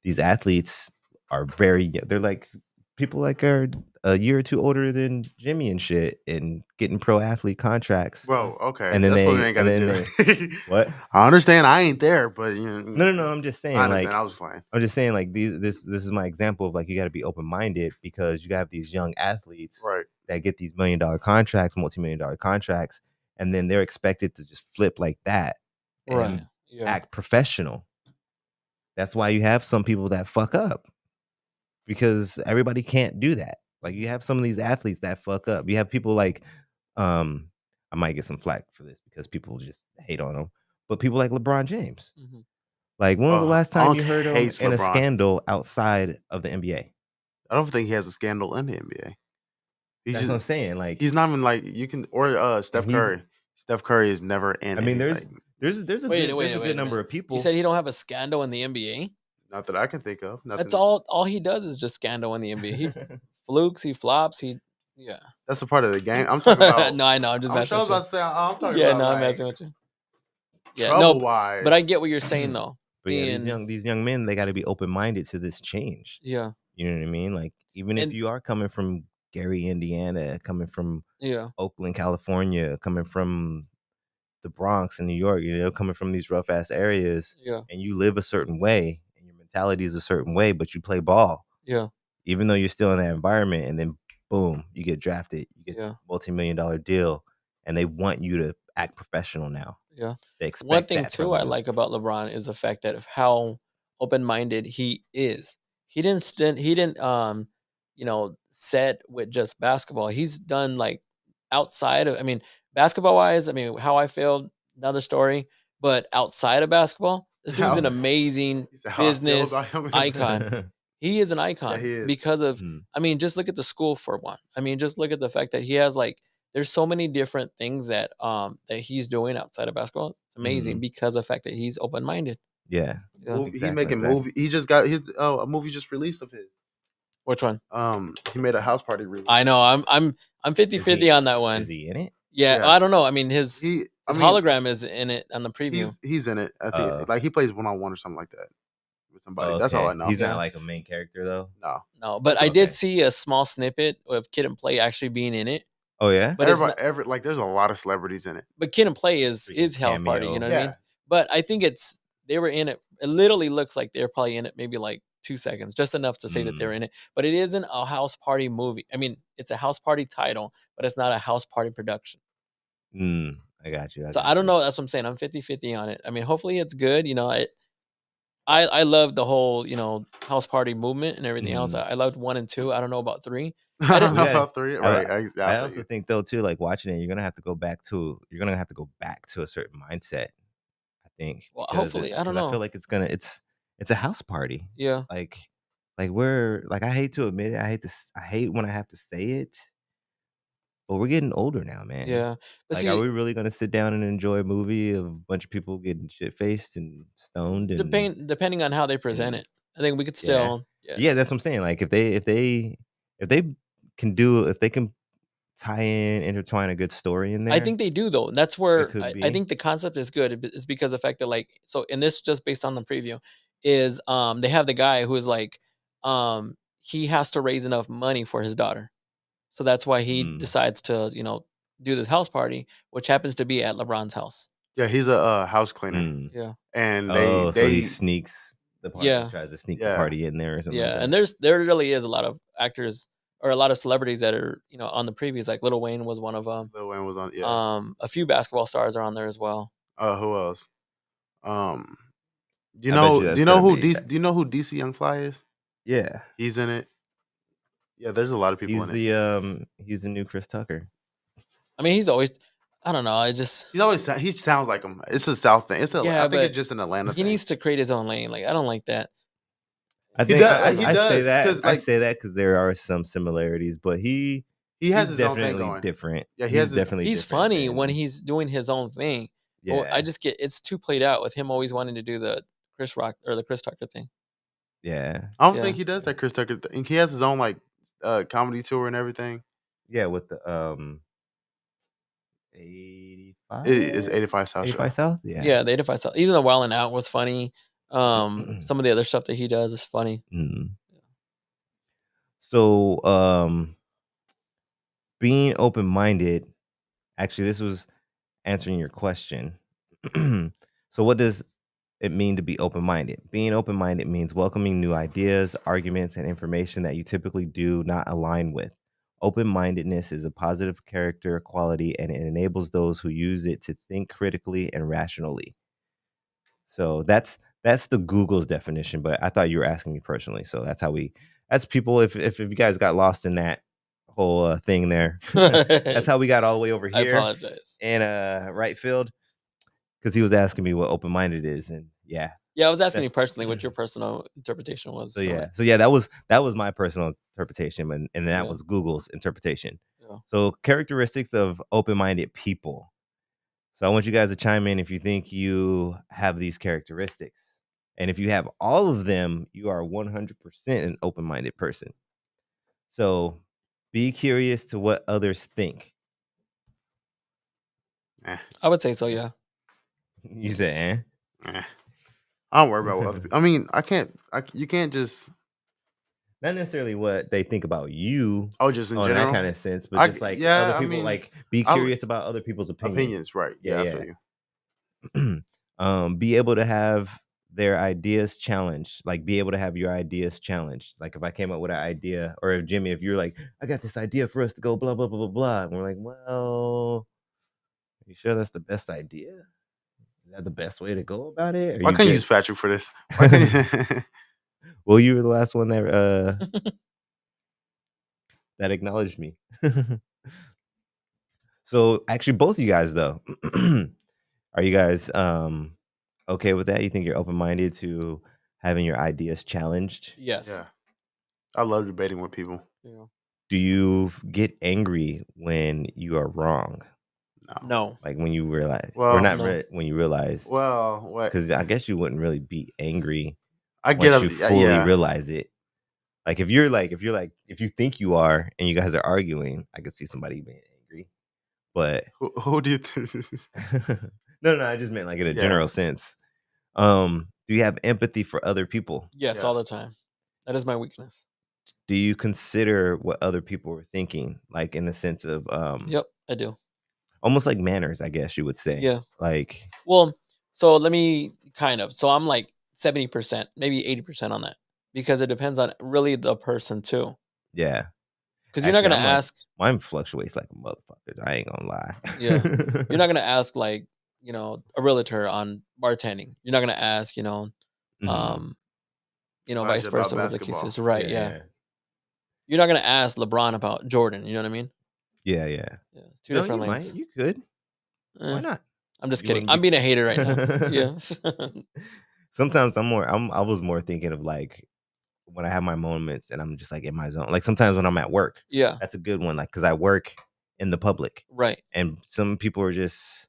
Speaker 1: These athletes are they're like people like are a year or two older than Jimmy and shit and getting pro athlete contracts.
Speaker 2: Bro, okay.
Speaker 1: And then
Speaker 2: That's what we
Speaker 1: they
Speaker 2: ain't
Speaker 1: and
Speaker 2: gotta
Speaker 1: then
Speaker 2: do.
Speaker 1: they what?
Speaker 2: I understand I ain't there, but
Speaker 1: No, I'm just
Speaker 2: I
Speaker 1: saying
Speaker 2: understand.
Speaker 1: like
Speaker 2: I was fine.
Speaker 1: I'm just saying like this is my example of like you got to be open-minded because you have these young athletes
Speaker 2: Right.
Speaker 1: that get these $1 million contracts, multi-million-dollar contracts, and then they're expected to just flip like that
Speaker 3: Right.
Speaker 1: and
Speaker 3: Yeah.
Speaker 1: act professional. That's why you have some people that fuck up because everybody can't do that. Like you
Speaker 3: Mhm.
Speaker 1: have some of these athletes that fuck up. You have people like um I might get some flack for this because people just hate on them, but people like LeBron James.
Speaker 3: Mhm.
Speaker 1: Like, when was the last time
Speaker 2: Unc
Speaker 1: you heard him
Speaker 2: hates
Speaker 1: in a
Speaker 2: LeBron.
Speaker 1: scandal outside of the NBA?
Speaker 2: I don't think he has a scandal in the NBA. He's
Speaker 1: That's
Speaker 2: just
Speaker 1: what I'm saying. Like,
Speaker 2: he's not even like you can or
Speaker 1: and
Speaker 2: Steph Curry. Steph Curry is never in
Speaker 1: I mean,
Speaker 2: any
Speaker 1: there's
Speaker 2: like
Speaker 1: there's there's a
Speaker 3: Wait,
Speaker 1: good
Speaker 3: wait,
Speaker 1: there's a
Speaker 3: wait
Speaker 1: good
Speaker 3: a
Speaker 1: number
Speaker 3: minute.
Speaker 1: of
Speaker 3: You
Speaker 1: people.
Speaker 3: said he don't have a scandal in the NBA?
Speaker 2: Not that I can think of. Nothing.
Speaker 3: That's all he does is just scandal in the NBA. He flukes, he flops, yeah.
Speaker 2: That's a part of the game. I'm talking about.
Speaker 3: No, I know. I'm just
Speaker 2: I'm
Speaker 3: messing
Speaker 2: sure
Speaker 3: with you.
Speaker 2: about to say. I'm talking
Speaker 3: Yeah,
Speaker 2: about
Speaker 3: no, I'm
Speaker 2: like
Speaker 3: messing with you. Yeah, no,
Speaker 2: trouble wise.
Speaker 3: but I get what you're saying though.
Speaker 1: But yeah,
Speaker 3: Being,
Speaker 1: these young men, they got to be open minded to this change.
Speaker 3: yeah,
Speaker 1: You know what I mean? Like even if
Speaker 3: and
Speaker 1: you are coming from Gary, Indiana, coming from
Speaker 3: yeah,
Speaker 1: Oakland, California, coming from the Bronx in New York, you know, coming from these rough ass areas,
Speaker 3: yeah,
Speaker 1: and you live a certain way and your mentality is a certain way, but you play ball,
Speaker 3: yeah,
Speaker 1: even though you're still in that environment, and then boom, you get drafted, you get
Speaker 3: yeah,
Speaker 1: multi-million-dollar deal, and they want you to act professional now.
Speaker 3: yeah.
Speaker 1: They
Speaker 3: One
Speaker 1: expect
Speaker 3: thing
Speaker 1: that
Speaker 3: too
Speaker 1: from
Speaker 3: I
Speaker 1: you.
Speaker 3: like about LeBron is the fact that of how open-minded he is. He didn't set with just basketball. He's done like outside of, I mean, basketball wise, I mean, how I feel, another story, but outside of basketball, this dude's an
Speaker 2: How,
Speaker 3: amazing
Speaker 2: he said how I feel about
Speaker 3: business
Speaker 2: him.
Speaker 3: icon. He is an
Speaker 2: Yeah,
Speaker 3: icon
Speaker 2: he is.
Speaker 3: because of,
Speaker 1: Mm,
Speaker 3: I mean, just look at the school for one. I mean, just look at the fact that he has like, there's so many different things that he's doing outside of basketball. It's amazing
Speaker 1: mhm.
Speaker 3: because of the fact that he's open minded.
Speaker 1: Yeah,
Speaker 3: Yeah.
Speaker 2: He
Speaker 1: exactly,
Speaker 2: making
Speaker 1: exactly.
Speaker 2: movie. He just got his a movie just released of his.
Speaker 3: Which one?
Speaker 2: He made a house party release.
Speaker 3: I know. I'm 50
Speaker 1: Is
Speaker 3: 50
Speaker 1: he
Speaker 3: on that
Speaker 1: is
Speaker 3: one.
Speaker 1: he in it?
Speaker 3: Yeah.
Speaker 2: Yeah.
Speaker 3: I don't know. I mean, his
Speaker 2: He. I
Speaker 3: his
Speaker 2: mean,
Speaker 3: hologram is in it on the preview.
Speaker 2: he's in it. I think
Speaker 1: Uh,
Speaker 2: like he plays 1-on-1 or something like that with somebody. That's all I
Speaker 1: okay.
Speaker 2: know.
Speaker 1: He's
Speaker 3: Yeah.
Speaker 1: not like a main character though.
Speaker 2: No.
Speaker 3: No, but
Speaker 2: That's
Speaker 3: I
Speaker 2: a,
Speaker 3: did
Speaker 1: Okay.
Speaker 3: see a small snippet of Kid and Play actually being in it.
Speaker 1: Oh yeah.
Speaker 3: But it's
Speaker 2: everybody.
Speaker 3: not.
Speaker 2: Like there's a lot of celebrities in it.
Speaker 3: But Kid and Play is
Speaker 1: Freaking
Speaker 3: House Party. You
Speaker 1: cameo.
Speaker 3: know what I
Speaker 2: Yeah.
Speaker 3: mean? But I think they were in it. It literally looks like they're probably in it maybe like 2 seconds, just enough to say that they're
Speaker 1: Mm,
Speaker 3: in it. But it isn't a house party movie. I mean, it's a house party title, but it's not a house party production.
Speaker 1: I got you. I
Speaker 3: So I
Speaker 1: got
Speaker 3: don't
Speaker 1: you.
Speaker 3: know. That's what I'm saying. I'm 50-50 on it. I mean, hopefully it's good. You know, I love the whole house party movement and everything else.
Speaker 1: Mhm.
Speaker 3: I loved 1 and 2. I don't know about 3.
Speaker 2: I
Speaker 3: I
Speaker 2: don't
Speaker 3: didn't.
Speaker 1: We
Speaker 2: know
Speaker 1: gotta.
Speaker 2: about three.
Speaker 1: I,
Speaker 2: Right. I
Speaker 1: I
Speaker 2: feel
Speaker 1: also
Speaker 2: you.
Speaker 1: think though too, like watching it, you're gonna have to go back to. You're gonna have to go back to a certain mindset. I think
Speaker 3: Well, hopefully, I don't
Speaker 1: because I feel
Speaker 3: know.
Speaker 1: like it's a house party.
Speaker 3: Yeah,
Speaker 1: Like we're like I hate to admit it. I hate when I have to say it, but we're getting older now, man.
Speaker 3: yeah. But
Speaker 1: Like, are
Speaker 3: see,
Speaker 1: we really gonna sit down and enjoy a movie of a bunch of people getting shit faced and stoned
Speaker 3: depending on how they present
Speaker 1: and
Speaker 3: it, I think we could
Speaker 1: yeah.
Speaker 3: still. Yeah,
Speaker 1: Yeah, that's what I'm saying. Like if they if they can tie in, intertwine a good story in
Speaker 3: I
Speaker 1: there,
Speaker 3: think they do though. That's
Speaker 1: it
Speaker 3: where
Speaker 1: could
Speaker 3: I
Speaker 1: be.
Speaker 3: think the concept is good. It's because of the fact that like so, and this just based on the preview is they have the guy who is like he has to raise enough money for his daughter, so that's why he
Speaker 1: Mm,
Speaker 3: decides to do this house party, which happens to be at LeBron's house.
Speaker 2: Yeah, he's a house cleaner,
Speaker 1: mm.
Speaker 3: Yeah,
Speaker 2: and
Speaker 1: Oh, so he
Speaker 2: they
Speaker 1: sneaks the party,
Speaker 3: yeah,
Speaker 1: tries to sneak the
Speaker 2: yeah.
Speaker 1: party in there or something like
Speaker 3: yeah. And
Speaker 1: that.
Speaker 3: there really is a lot of actors or a lot of celebrities that are on the previews. Like Lil Wayne was one of them.
Speaker 2: Lil Wayne was on. Yeah.
Speaker 3: A few basketball stars are on there as well.
Speaker 2: Who else? Um,
Speaker 1: I bet you
Speaker 2: do you
Speaker 1: that's
Speaker 2: know
Speaker 1: gonna
Speaker 2: who
Speaker 1: be
Speaker 2: DC? Do you know who DC Young Fly is?
Speaker 1: yeah.
Speaker 2: He's in it. Yeah, there's a lot of people in it.
Speaker 1: He's the new Chris Tucker.
Speaker 3: I mean, he's always. I don't know. I just.
Speaker 2: He sounds like him. It's a South thing. I
Speaker 3: Yeah,
Speaker 2: think it's
Speaker 3: but
Speaker 2: just an Atlanta
Speaker 3: he
Speaker 2: thing.
Speaker 3: needs to create his own lane. Like I don't like that.
Speaker 1: I
Speaker 2: He
Speaker 1: think
Speaker 2: does. He
Speaker 1: I say
Speaker 2: does
Speaker 1: that
Speaker 2: because like
Speaker 1: because there are some similarities, but
Speaker 2: he has
Speaker 1: he's
Speaker 2: his own thing
Speaker 1: definitely
Speaker 2: going.
Speaker 1: different.
Speaker 2: Yeah, he
Speaker 1: He's
Speaker 2: has his.
Speaker 1: definitely
Speaker 3: He's
Speaker 1: different
Speaker 3: funny when
Speaker 1: than
Speaker 3: he's doing his own thing. But I
Speaker 1: yeah,
Speaker 3: just get it's too played out with him always wanting to do the Chris Rock or the Chris Tucker thing.
Speaker 1: yeah,
Speaker 2: I don't
Speaker 3: Yeah.
Speaker 2: think he does that Chris Tucker thing. He has his own like comedy tour and everything.
Speaker 1: yeah. With the 85,
Speaker 2: It's 85 South
Speaker 1: 85
Speaker 2: Show.
Speaker 1: South, yeah.
Speaker 3: Yeah, they define stuff. Even the Wild and Out was funny. Some of the other stuff that he does is funny.
Speaker 1: Mm. So, being open minded. Actually, this was answering your question. So, what does it mean to be open minded? Being open minded means welcoming new ideas, arguments, and information that you typically do not align with. Open mindedness is a positive character quality and it enables those who use it to think critically and rationally. So that's the Google's definition, but I thought you were asking me personally. So that's people if you guys got lost in that whole thing there. That's
Speaker 3: I
Speaker 1: how we got all the way over here
Speaker 3: apologize.
Speaker 1: in right field because he was asking me what open minded is, and yeah,
Speaker 3: Yeah, I was asking you
Speaker 1: that's
Speaker 3: personally what your personal interpretation was
Speaker 1: so
Speaker 3: from
Speaker 1: yeah,
Speaker 3: it.
Speaker 1: so yeah, that was my personal interpretation, and that
Speaker 3: Yeah,
Speaker 1: was Google's interpretation.
Speaker 3: yeah.
Speaker 1: So characteristics of open minded people. So I want you guys to chime in if you think you have these characteristics, And if you have all of them, you are 100% an open-minded person. So be curious to what others think.
Speaker 2: Eh,
Speaker 3: I would say so. Yeah.
Speaker 1: You said,
Speaker 2: eh. I don't worry about what other people. I mean, you can't just.
Speaker 1: not necessarily what they think about you
Speaker 2: Oh, just in
Speaker 1: on that
Speaker 2: general.
Speaker 1: kind of sense, but just like other
Speaker 2: Yeah. I
Speaker 1: people,
Speaker 2: mean,
Speaker 1: like be
Speaker 2: I
Speaker 1: curious about other people's opinion.
Speaker 2: opinions, right? Yeah, I feel
Speaker 1: Yeah,
Speaker 2: you.
Speaker 1: yeah. Be able to have their ideas challenged, like be able to have your ideas challenged. Like if I came up with an idea, or if Jimmy, if you're like, I got this idea for us to go blah blah blah blah blah, and we're like, well, are you sure that's the best idea? Is that the best way to go about it? Are
Speaker 2: Why
Speaker 1: you
Speaker 2: can't you
Speaker 1: good?
Speaker 2: use Patrick for this? Why can't you?
Speaker 1: Well, you were the last one that that acknowledged me. So actually, both of you guys though, are you guys okay with that? You think you're open minded to having your ideas challenged?
Speaker 3: Yes.
Speaker 2: Yeah, I love debating with people.
Speaker 3: Yeah.
Speaker 1: Do you get angry when you are wrong?
Speaker 2: No.
Speaker 3: No.
Speaker 1: Like when you realize, or
Speaker 2: Well,
Speaker 1: not
Speaker 3: no.
Speaker 1: when you realize?
Speaker 2: Well, what?
Speaker 1: Because I guess you wouldn't really be angry
Speaker 2: I get
Speaker 1: once
Speaker 2: up.
Speaker 1: you fully
Speaker 2: Yeah,
Speaker 1: realize it. Like if you think you are and you guys are arguing, I could see somebody being angry. But
Speaker 2: who do you think?
Speaker 1: no, I just meant like in a
Speaker 2: Yeah.
Speaker 1: general sense. Do you have empathy for other people?
Speaker 3: Yes,
Speaker 2: Yeah.
Speaker 3: all the time. That is my weakness.
Speaker 1: Do you consider what other people are thinking, like in the sense of
Speaker 3: Yep, I do.
Speaker 1: almost like manners, I guess you would say.
Speaker 3: Yeah.
Speaker 1: Like,
Speaker 3: Well, so let me so I'm like 70%, maybe 80% on that because it depends on really the person too.
Speaker 1: yeah.
Speaker 3: Because you're not
Speaker 1: Actually,
Speaker 3: gonna ask,
Speaker 1: mine fluctuates like a motherfucker. I ain't gonna lie.
Speaker 3: yeah, you're not gonna ask like a realtor on bartending. You're not gonna ask
Speaker 1: Mhm.
Speaker 3: vice
Speaker 2: Elijah about
Speaker 3: versa with the
Speaker 2: basketball.
Speaker 3: cases, right?
Speaker 1: Yeah,
Speaker 3: Yeah,
Speaker 1: yeah.
Speaker 3: you're not gonna ask LeBron about Jordan. You know what I mean?
Speaker 1: Yeah, yeah.
Speaker 3: Yeah, it's two
Speaker 1: No,
Speaker 3: different
Speaker 1: you might.
Speaker 3: lanes.
Speaker 1: You could.
Speaker 3: Eh,
Speaker 1: Why not?
Speaker 3: I'm just
Speaker 1: You
Speaker 3: kidding.
Speaker 1: wouldn't
Speaker 3: I'm
Speaker 1: be
Speaker 3: being a hater right now. Yeah.
Speaker 1: Sometimes I was more thinking of like when I have my moments and I'm just like in my zone. Like sometimes when I'm at work,
Speaker 3: Yeah.
Speaker 1: that's a good one. Like because I work in the public,
Speaker 3: Right.
Speaker 1: and some people are just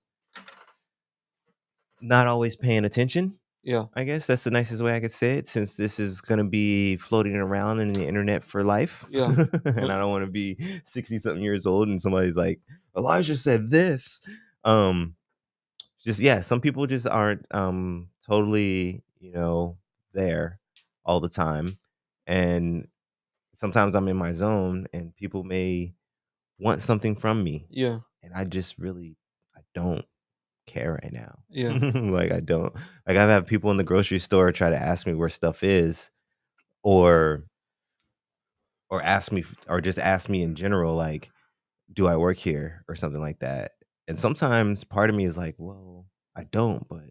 Speaker 1: not always paying attention.
Speaker 3: Yeah.
Speaker 1: I guess that's the nicest way I could say it, since this is gonna be floating around in the internet for life.
Speaker 3: Yeah.
Speaker 1: And I don't want to be 60-something years old and somebody's like, Elijah said this. Just yeah, some people just aren't totally, there all the time. And sometimes I'm in my zone and people may want something from me.
Speaker 3: Yeah.
Speaker 1: And I don't care right now.
Speaker 3: Yeah.
Speaker 1: Like I don't. Like I've had people in the grocery store try to ask me where stuff is, or just ask me in general, like, do I work here or something like that. And sometimes part of me is like, well, I don't, but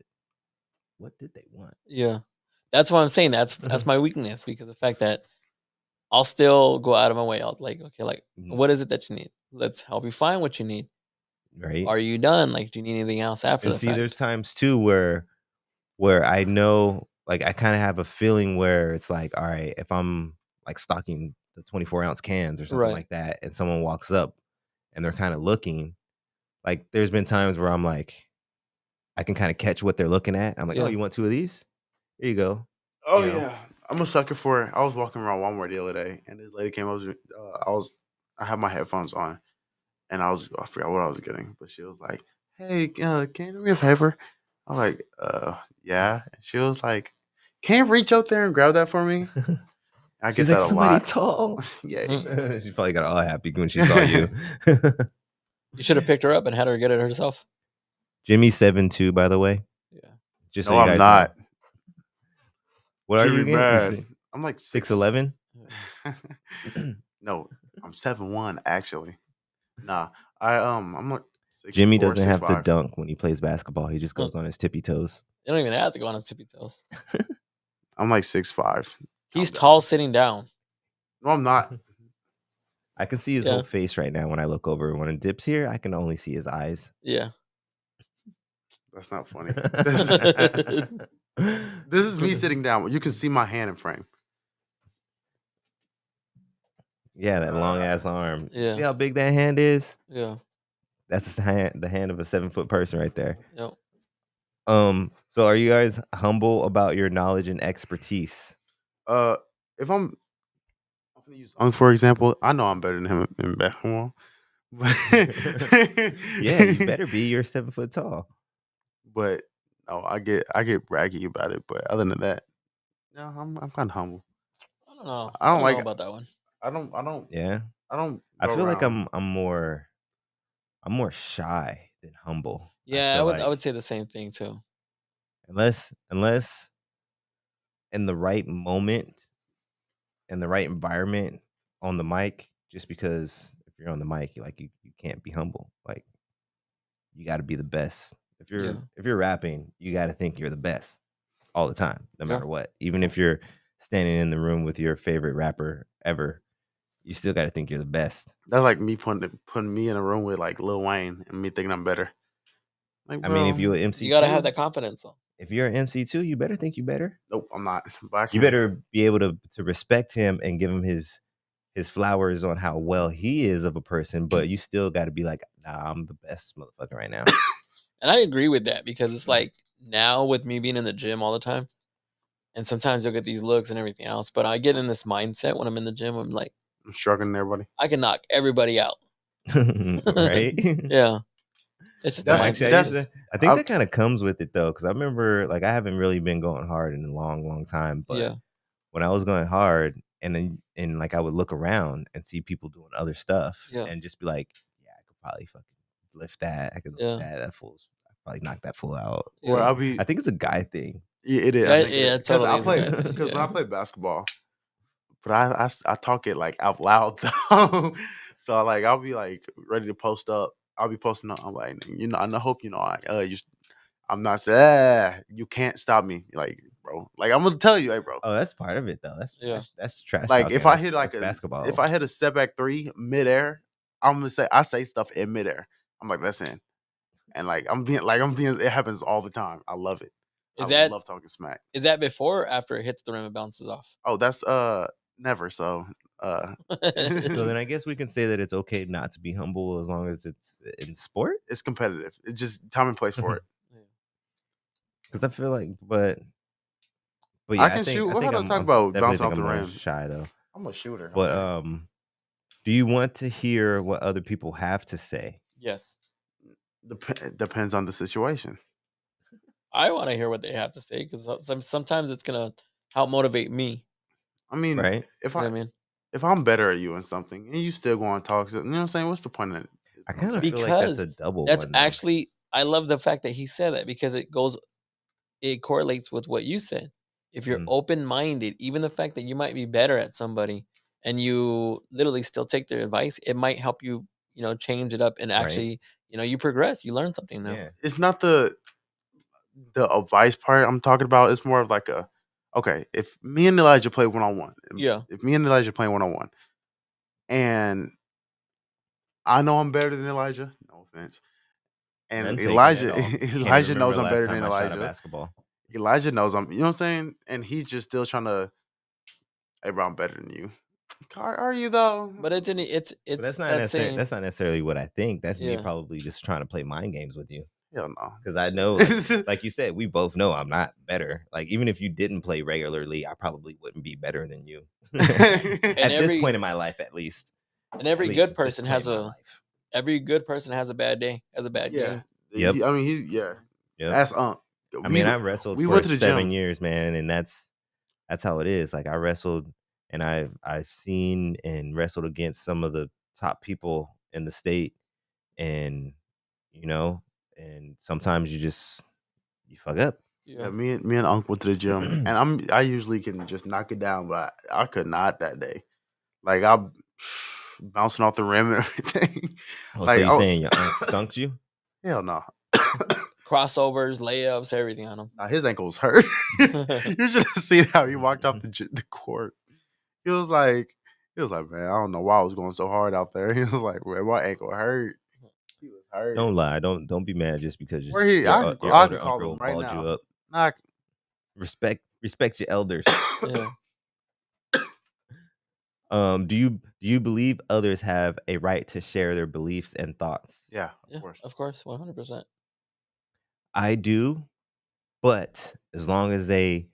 Speaker 1: what did they want?
Speaker 3: Yeah. That's what I'm saying. That's my weakness because the fact that I'll still go out of my way. I'll like, okay, like,
Speaker 1: Mhm.
Speaker 3: what is it that you need? Let's help you find what you need.
Speaker 1: Right.
Speaker 3: Are you done? Like, do you need anything else after
Speaker 1: And
Speaker 3: the
Speaker 1: see, there's
Speaker 3: fact?
Speaker 1: times too where I know, like I kind of have a feeling where it's like, all right, if I'm like stocking the 24-ounce cans or something
Speaker 3: Right.
Speaker 1: like that, and someone walks up and they're kind of looking, like there's been times where I'm like, I can kind of catch what they're looking at. I'm like, oh,
Speaker 3: Yeah.
Speaker 1: you want 2 of these? Here you go.
Speaker 2: Oh
Speaker 1: You know?
Speaker 2: yeah, I'm a sucker for it. I was walking around Walmart the other day, and this lady came up. I had my headphones on, and I forgot what I was getting, but she was like, "Hey, can you do me a favor?" I'm like, yeah." And she was like, "Can you reach out there and grab that for me?" I
Speaker 1: She's
Speaker 2: get
Speaker 1: like,
Speaker 2: that a
Speaker 1: somebody
Speaker 2: lot.
Speaker 1: tall.
Speaker 2: Yeah.
Speaker 1: She probably got all happy when she saw you.
Speaker 3: You should have picked her up and had her get it herself.
Speaker 1: Jimmy's 7'2", by the way.
Speaker 3: Yeah.
Speaker 1: Just so
Speaker 2: No,
Speaker 1: you
Speaker 2: I'm
Speaker 1: guys know.
Speaker 2: not.
Speaker 1: What are you
Speaker 2: Jimmy
Speaker 1: again? You're
Speaker 2: mad. I'm like
Speaker 1: 6'11"?
Speaker 2: No, I'm 7'1" actually. Nah, I'm like
Speaker 1: Jimmy
Speaker 2: 6'4",
Speaker 1: doesn't have to
Speaker 2: 6'5".
Speaker 1: dunk when he plays basketball. He just goes on his tippy toes.
Speaker 3: You don't even have to go on his tippy toes.
Speaker 2: I'm like 6'5".
Speaker 3: He's
Speaker 2: Calm down.
Speaker 3: tall sitting down.
Speaker 2: No, I'm not.
Speaker 1: I can see his
Speaker 3: Yeah.
Speaker 1: whole face right now when I look over. When it dips here, I can only see his eyes.
Speaker 3: Yeah.
Speaker 2: That's not funny. This is me sitting down. You can see my hand in frame.
Speaker 1: Yeah, that long ass arm.
Speaker 3: Yeah.
Speaker 1: See how big that hand is?
Speaker 3: Yeah.
Speaker 1: That's the hand of a 7-foot person right there.
Speaker 3: Yep.
Speaker 1: So are you guys humble about your knowledge and expertise?
Speaker 2: If I'm gonna use Unk for example, I know I'm better than him in basketball. But
Speaker 1: Yeah, you better be. You're 7 foot tall.
Speaker 2: but no, I get braggy about it. But other than that, no, I'm kind of humble.
Speaker 3: I don't know.
Speaker 2: I
Speaker 3: I
Speaker 2: don't
Speaker 3: don't know
Speaker 2: like
Speaker 3: about that one.
Speaker 2: I don't I don't
Speaker 1: Yeah.
Speaker 2: I don't
Speaker 1: I
Speaker 2: go
Speaker 1: feel like
Speaker 2: around.
Speaker 1: I'm more shy than humble. I
Speaker 3: Yeah,
Speaker 1: feel
Speaker 3: I
Speaker 1: like
Speaker 3: would say the same thing too.
Speaker 1: unless in the right moment, in the right environment on the mic, just because if you're on the mic, you can't be humble. Like you got to be the best.
Speaker 3: Yeah.
Speaker 1: If you're rapping, you got to think you're the best all the time, no
Speaker 3: Yeah.
Speaker 1: matter what. Even if you're standing in the room with your favorite rapper ever, you still got to think you're the best.
Speaker 2: That's like me putting me in a room with like Lil Wayne and me thinking I'm better. Like,
Speaker 1: I mean, if you're
Speaker 2: bro,
Speaker 1: an
Speaker 3: You
Speaker 1: MC
Speaker 3: gotta have
Speaker 1: too,
Speaker 3: that confidence though.
Speaker 1: if you're an MC too, you better think you better.
Speaker 2: nope, I'm not. But I
Speaker 1: You
Speaker 2: can't.
Speaker 1: better be able to respect him and give him his flowers on how well he is of a person, but you still got to be like, nah, I'm the best motherfucker right now.
Speaker 3: And I agree with that because it's like now with me being in the gym all the time, and sometimes you'll get these looks and everything else, but I get in this mindset when I'm in the gym. I'm like,
Speaker 2: I'm struggling everybody.
Speaker 3: I can knock everybody out.
Speaker 1: Right?
Speaker 3: Yeah, it's just a
Speaker 2: That's
Speaker 1: Actually,
Speaker 3: mindset.
Speaker 2: that's
Speaker 1: I think
Speaker 2: I,
Speaker 1: that kind of comes with it though, because I remember like I haven't really been going hard in a long time, but
Speaker 3: Yeah,
Speaker 1: when I was going hard and like I would look around and see people doing other stuff
Speaker 3: yeah,
Speaker 1: and just be like, yeah, I could probably fucking lift that. I could lift
Speaker 3: yeah,
Speaker 1: that. That fool's I could probably knock that fool out.
Speaker 2: or
Speaker 3: yeah,
Speaker 2: I'll be.
Speaker 1: I think it's a guy thing.
Speaker 2: Yeah, it is. I
Speaker 3: yeah,
Speaker 2: think it
Speaker 3: yeah.
Speaker 2: is
Speaker 3: It
Speaker 2: because
Speaker 3: totally
Speaker 2: I
Speaker 3: is a
Speaker 2: play
Speaker 3: guy thing.
Speaker 2: because when I
Speaker 3: Yeah,
Speaker 2: play basketball, but I talk it like out loud though. So like I'll be like ready to post up. I'll be posting up. I'm like, I hope I'm not saying you can't stop me, like bro. Like I'm gonna tell you, hey bro.
Speaker 1: Oh, that's part of it though.
Speaker 3: yeah.
Speaker 1: That's trash
Speaker 2: Like
Speaker 1: talking.
Speaker 2: if I hit
Speaker 1: That's
Speaker 2: if
Speaker 1: basketball.
Speaker 2: I hit a setback three midair, I'm gonna say I say stuff in midair. I'm like, that's in. And like I'm being it happens all the time. I love it. I
Speaker 3: Is that
Speaker 2: love talking smack.
Speaker 3: is that before or after it hits the rim and bounces off?
Speaker 2: Oh, that's never so
Speaker 1: So then I guess we can say that it's okay not to be humble as long as it's in sport.
Speaker 2: it's competitive. It's just time and place for it.
Speaker 3: Yeah.
Speaker 1: Because I feel like, but
Speaker 2: I
Speaker 1: yeah,
Speaker 2: can shoot.
Speaker 1: I
Speaker 2: What
Speaker 1: think
Speaker 2: had I
Speaker 1: I'm,
Speaker 2: talk
Speaker 1: I'm
Speaker 2: about
Speaker 1: definitely
Speaker 2: bouncing
Speaker 1: think
Speaker 2: off
Speaker 1: I'm
Speaker 2: the
Speaker 1: more
Speaker 2: rim?
Speaker 1: shy though.
Speaker 2: I'm a shooter.
Speaker 1: But
Speaker 2: Okay.
Speaker 1: do you want to hear what other people have to say?
Speaker 3: Yes,
Speaker 2: Depends on the situation.
Speaker 3: I want to hear what they have to say because sometimes it's gonna help motivate me.
Speaker 2: I mean,
Speaker 1: Right?
Speaker 2: if
Speaker 3: You know
Speaker 2: I
Speaker 3: what I mean?
Speaker 2: if I'm better at you in something and you still go on talk, you know what I'm saying? What's the point of it? Is
Speaker 1: I
Speaker 2: what I'm
Speaker 1: kind of
Speaker 2: saying.
Speaker 1: feel like that's a
Speaker 3: Because
Speaker 1: double
Speaker 3: that's
Speaker 1: one though.
Speaker 3: actually I love the fact that he said that because it correlates with what you said. If you're
Speaker 1: Mhm.
Speaker 3: open minded, even the fact that you might be better at somebody and you literally still take their advice, it might help you, change it up and
Speaker 1: Right?
Speaker 3: actually, you progress, you learn something new.
Speaker 1: Yeah.
Speaker 2: It's not the advice part I'm talking about. It's more of like a okay, if me and Elijah play one on one,
Speaker 3: Yeah.
Speaker 2: if me and Elijah play one on one, and I know I'm better than Elijah, no offense, and
Speaker 1: None taken at
Speaker 2: Elijah
Speaker 1: all. I can't even
Speaker 2: Elijah
Speaker 1: remember
Speaker 2: knows
Speaker 1: the
Speaker 2: I'm
Speaker 1: last
Speaker 2: better
Speaker 1: time
Speaker 2: than
Speaker 1: I shot a
Speaker 2: Elijah.
Speaker 1: basketball.
Speaker 2: Elijah knows I'm, you know what I'm saying, and he's just still trying to, hey, bro, I'm better than you. Are you though?
Speaker 3: But
Speaker 1: But that's
Speaker 3: it's
Speaker 1: not
Speaker 3: that
Speaker 1: necessarily
Speaker 3: same.
Speaker 1: what I think. That's me
Speaker 3: Yeah.
Speaker 1: probably just trying to play mind games with you.
Speaker 2: Hell no.
Speaker 1: Because I know, like you said, we both know I'm not better. Like even if you didn't play regularly, I probably wouldn't be better than you.
Speaker 3: And
Speaker 1: At this point in my life, at least. At
Speaker 3: every
Speaker 1: least
Speaker 3: good
Speaker 1: at this
Speaker 3: person
Speaker 1: point
Speaker 3: has
Speaker 1: in my
Speaker 3: a
Speaker 1: life.
Speaker 3: every good person has a bad day, has a bad
Speaker 2: Yeah,
Speaker 3: game.
Speaker 1: Yep.
Speaker 2: I mean, yeah.
Speaker 1: Yep.
Speaker 2: That's
Speaker 1: I
Speaker 2: we
Speaker 1: mean, I wrestled
Speaker 2: we
Speaker 1: for
Speaker 2: went to the
Speaker 1: 7
Speaker 2: gym.
Speaker 1: years, man, and that's how it is. Like I wrestled and I've seen and wrestled against some of the top people in the state and you know, and sometimes you fuck up.
Speaker 2: Yeah,
Speaker 3: Yeah.
Speaker 2: me and Unc went to the gym, and I usually can just knock it down, but I could not that day. Like I bouncing off the rim and everything.
Speaker 1: Oh, so
Speaker 2: Like
Speaker 1: you
Speaker 2: I was
Speaker 1: saying your aunt skunked you?
Speaker 3: Yeah.
Speaker 2: hell no.
Speaker 3: Crossovers, layups, everything on
Speaker 2: Nah, his ankles hurt.
Speaker 3: them.
Speaker 2: You should have seen how he walked off the court. He was like, man, I don't know why I was going so hard out there. He was like, man, my ankle hurt. He was hurt.
Speaker 1: Don't lie. Don't be mad just because
Speaker 2: Where he?
Speaker 1: your
Speaker 2: I can
Speaker 1: older
Speaker 2: call
Speaker 1: uncle
Speaker 2: him right
Speaker 1: called you
Speaker 2: now.
Speaker 1: up.
Speaker 2: Nah,
Speaker 1: Respect your elders.
Speaker 3: Yeah.
Speaker 1: Do you believe others have a right to share their beliefs and thoughts?
Speaker 2: yeah, of
Speaker 3: Yeah.
Speaker 2: course.
Speaker 3: Of course. 100%.
Speaker 1: I do, But as long as they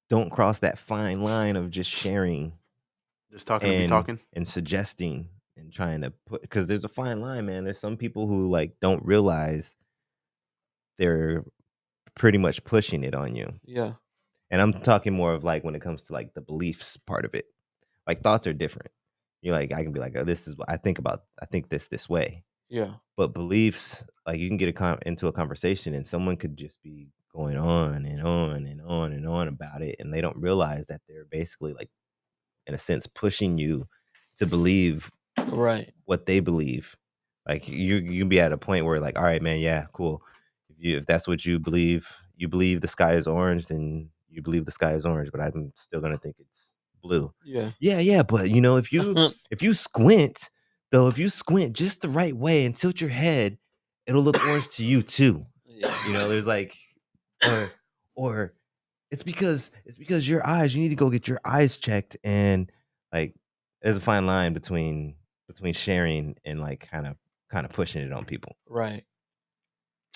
Speaker 1: don't cross that fine line of just sharing
Speaker 2: Just talking to be talking.
Speaker 1: and suggesting and trying to put, because there's a fine line, man. There's some people who like don't realize they're pretty much pushing it on you.
Speaker 3: Yeah.
Speaker 1: And I'm talking more of like when it comes to like the beliefs part of it. Like thoughts are different. You're like, I can be like, oh, this is what I think about. I think this way.
Speaker 3: Yeah.
Speaker 1: But beliefs, like you can get into a conversation and someone could just be going on and on and on and on about it. And they don't realize that they're basically like, in a sense, pushing you to believe
Speaker 3: Right.
Speaker 1: what they believe. Like you can be at a point where like, all right, man, yeah, cool. If that's what you believe the sky is orange, then you believe the sky is orange, but I'm still gonna think it's blue.
Speaker 3: Yeah.
Speaker 1: Yeah, but you know, if you squint, though, if you squint just the right way and tilt your head, it'll look orange to you too.
Speaker 3: Yeah.
Speaker 1: You know, there's like, or it's because your eyes, you need to go get your eyes checked, and like there's a fine line between sharing and like kind of pushing it on people.
Speaker 3: Right.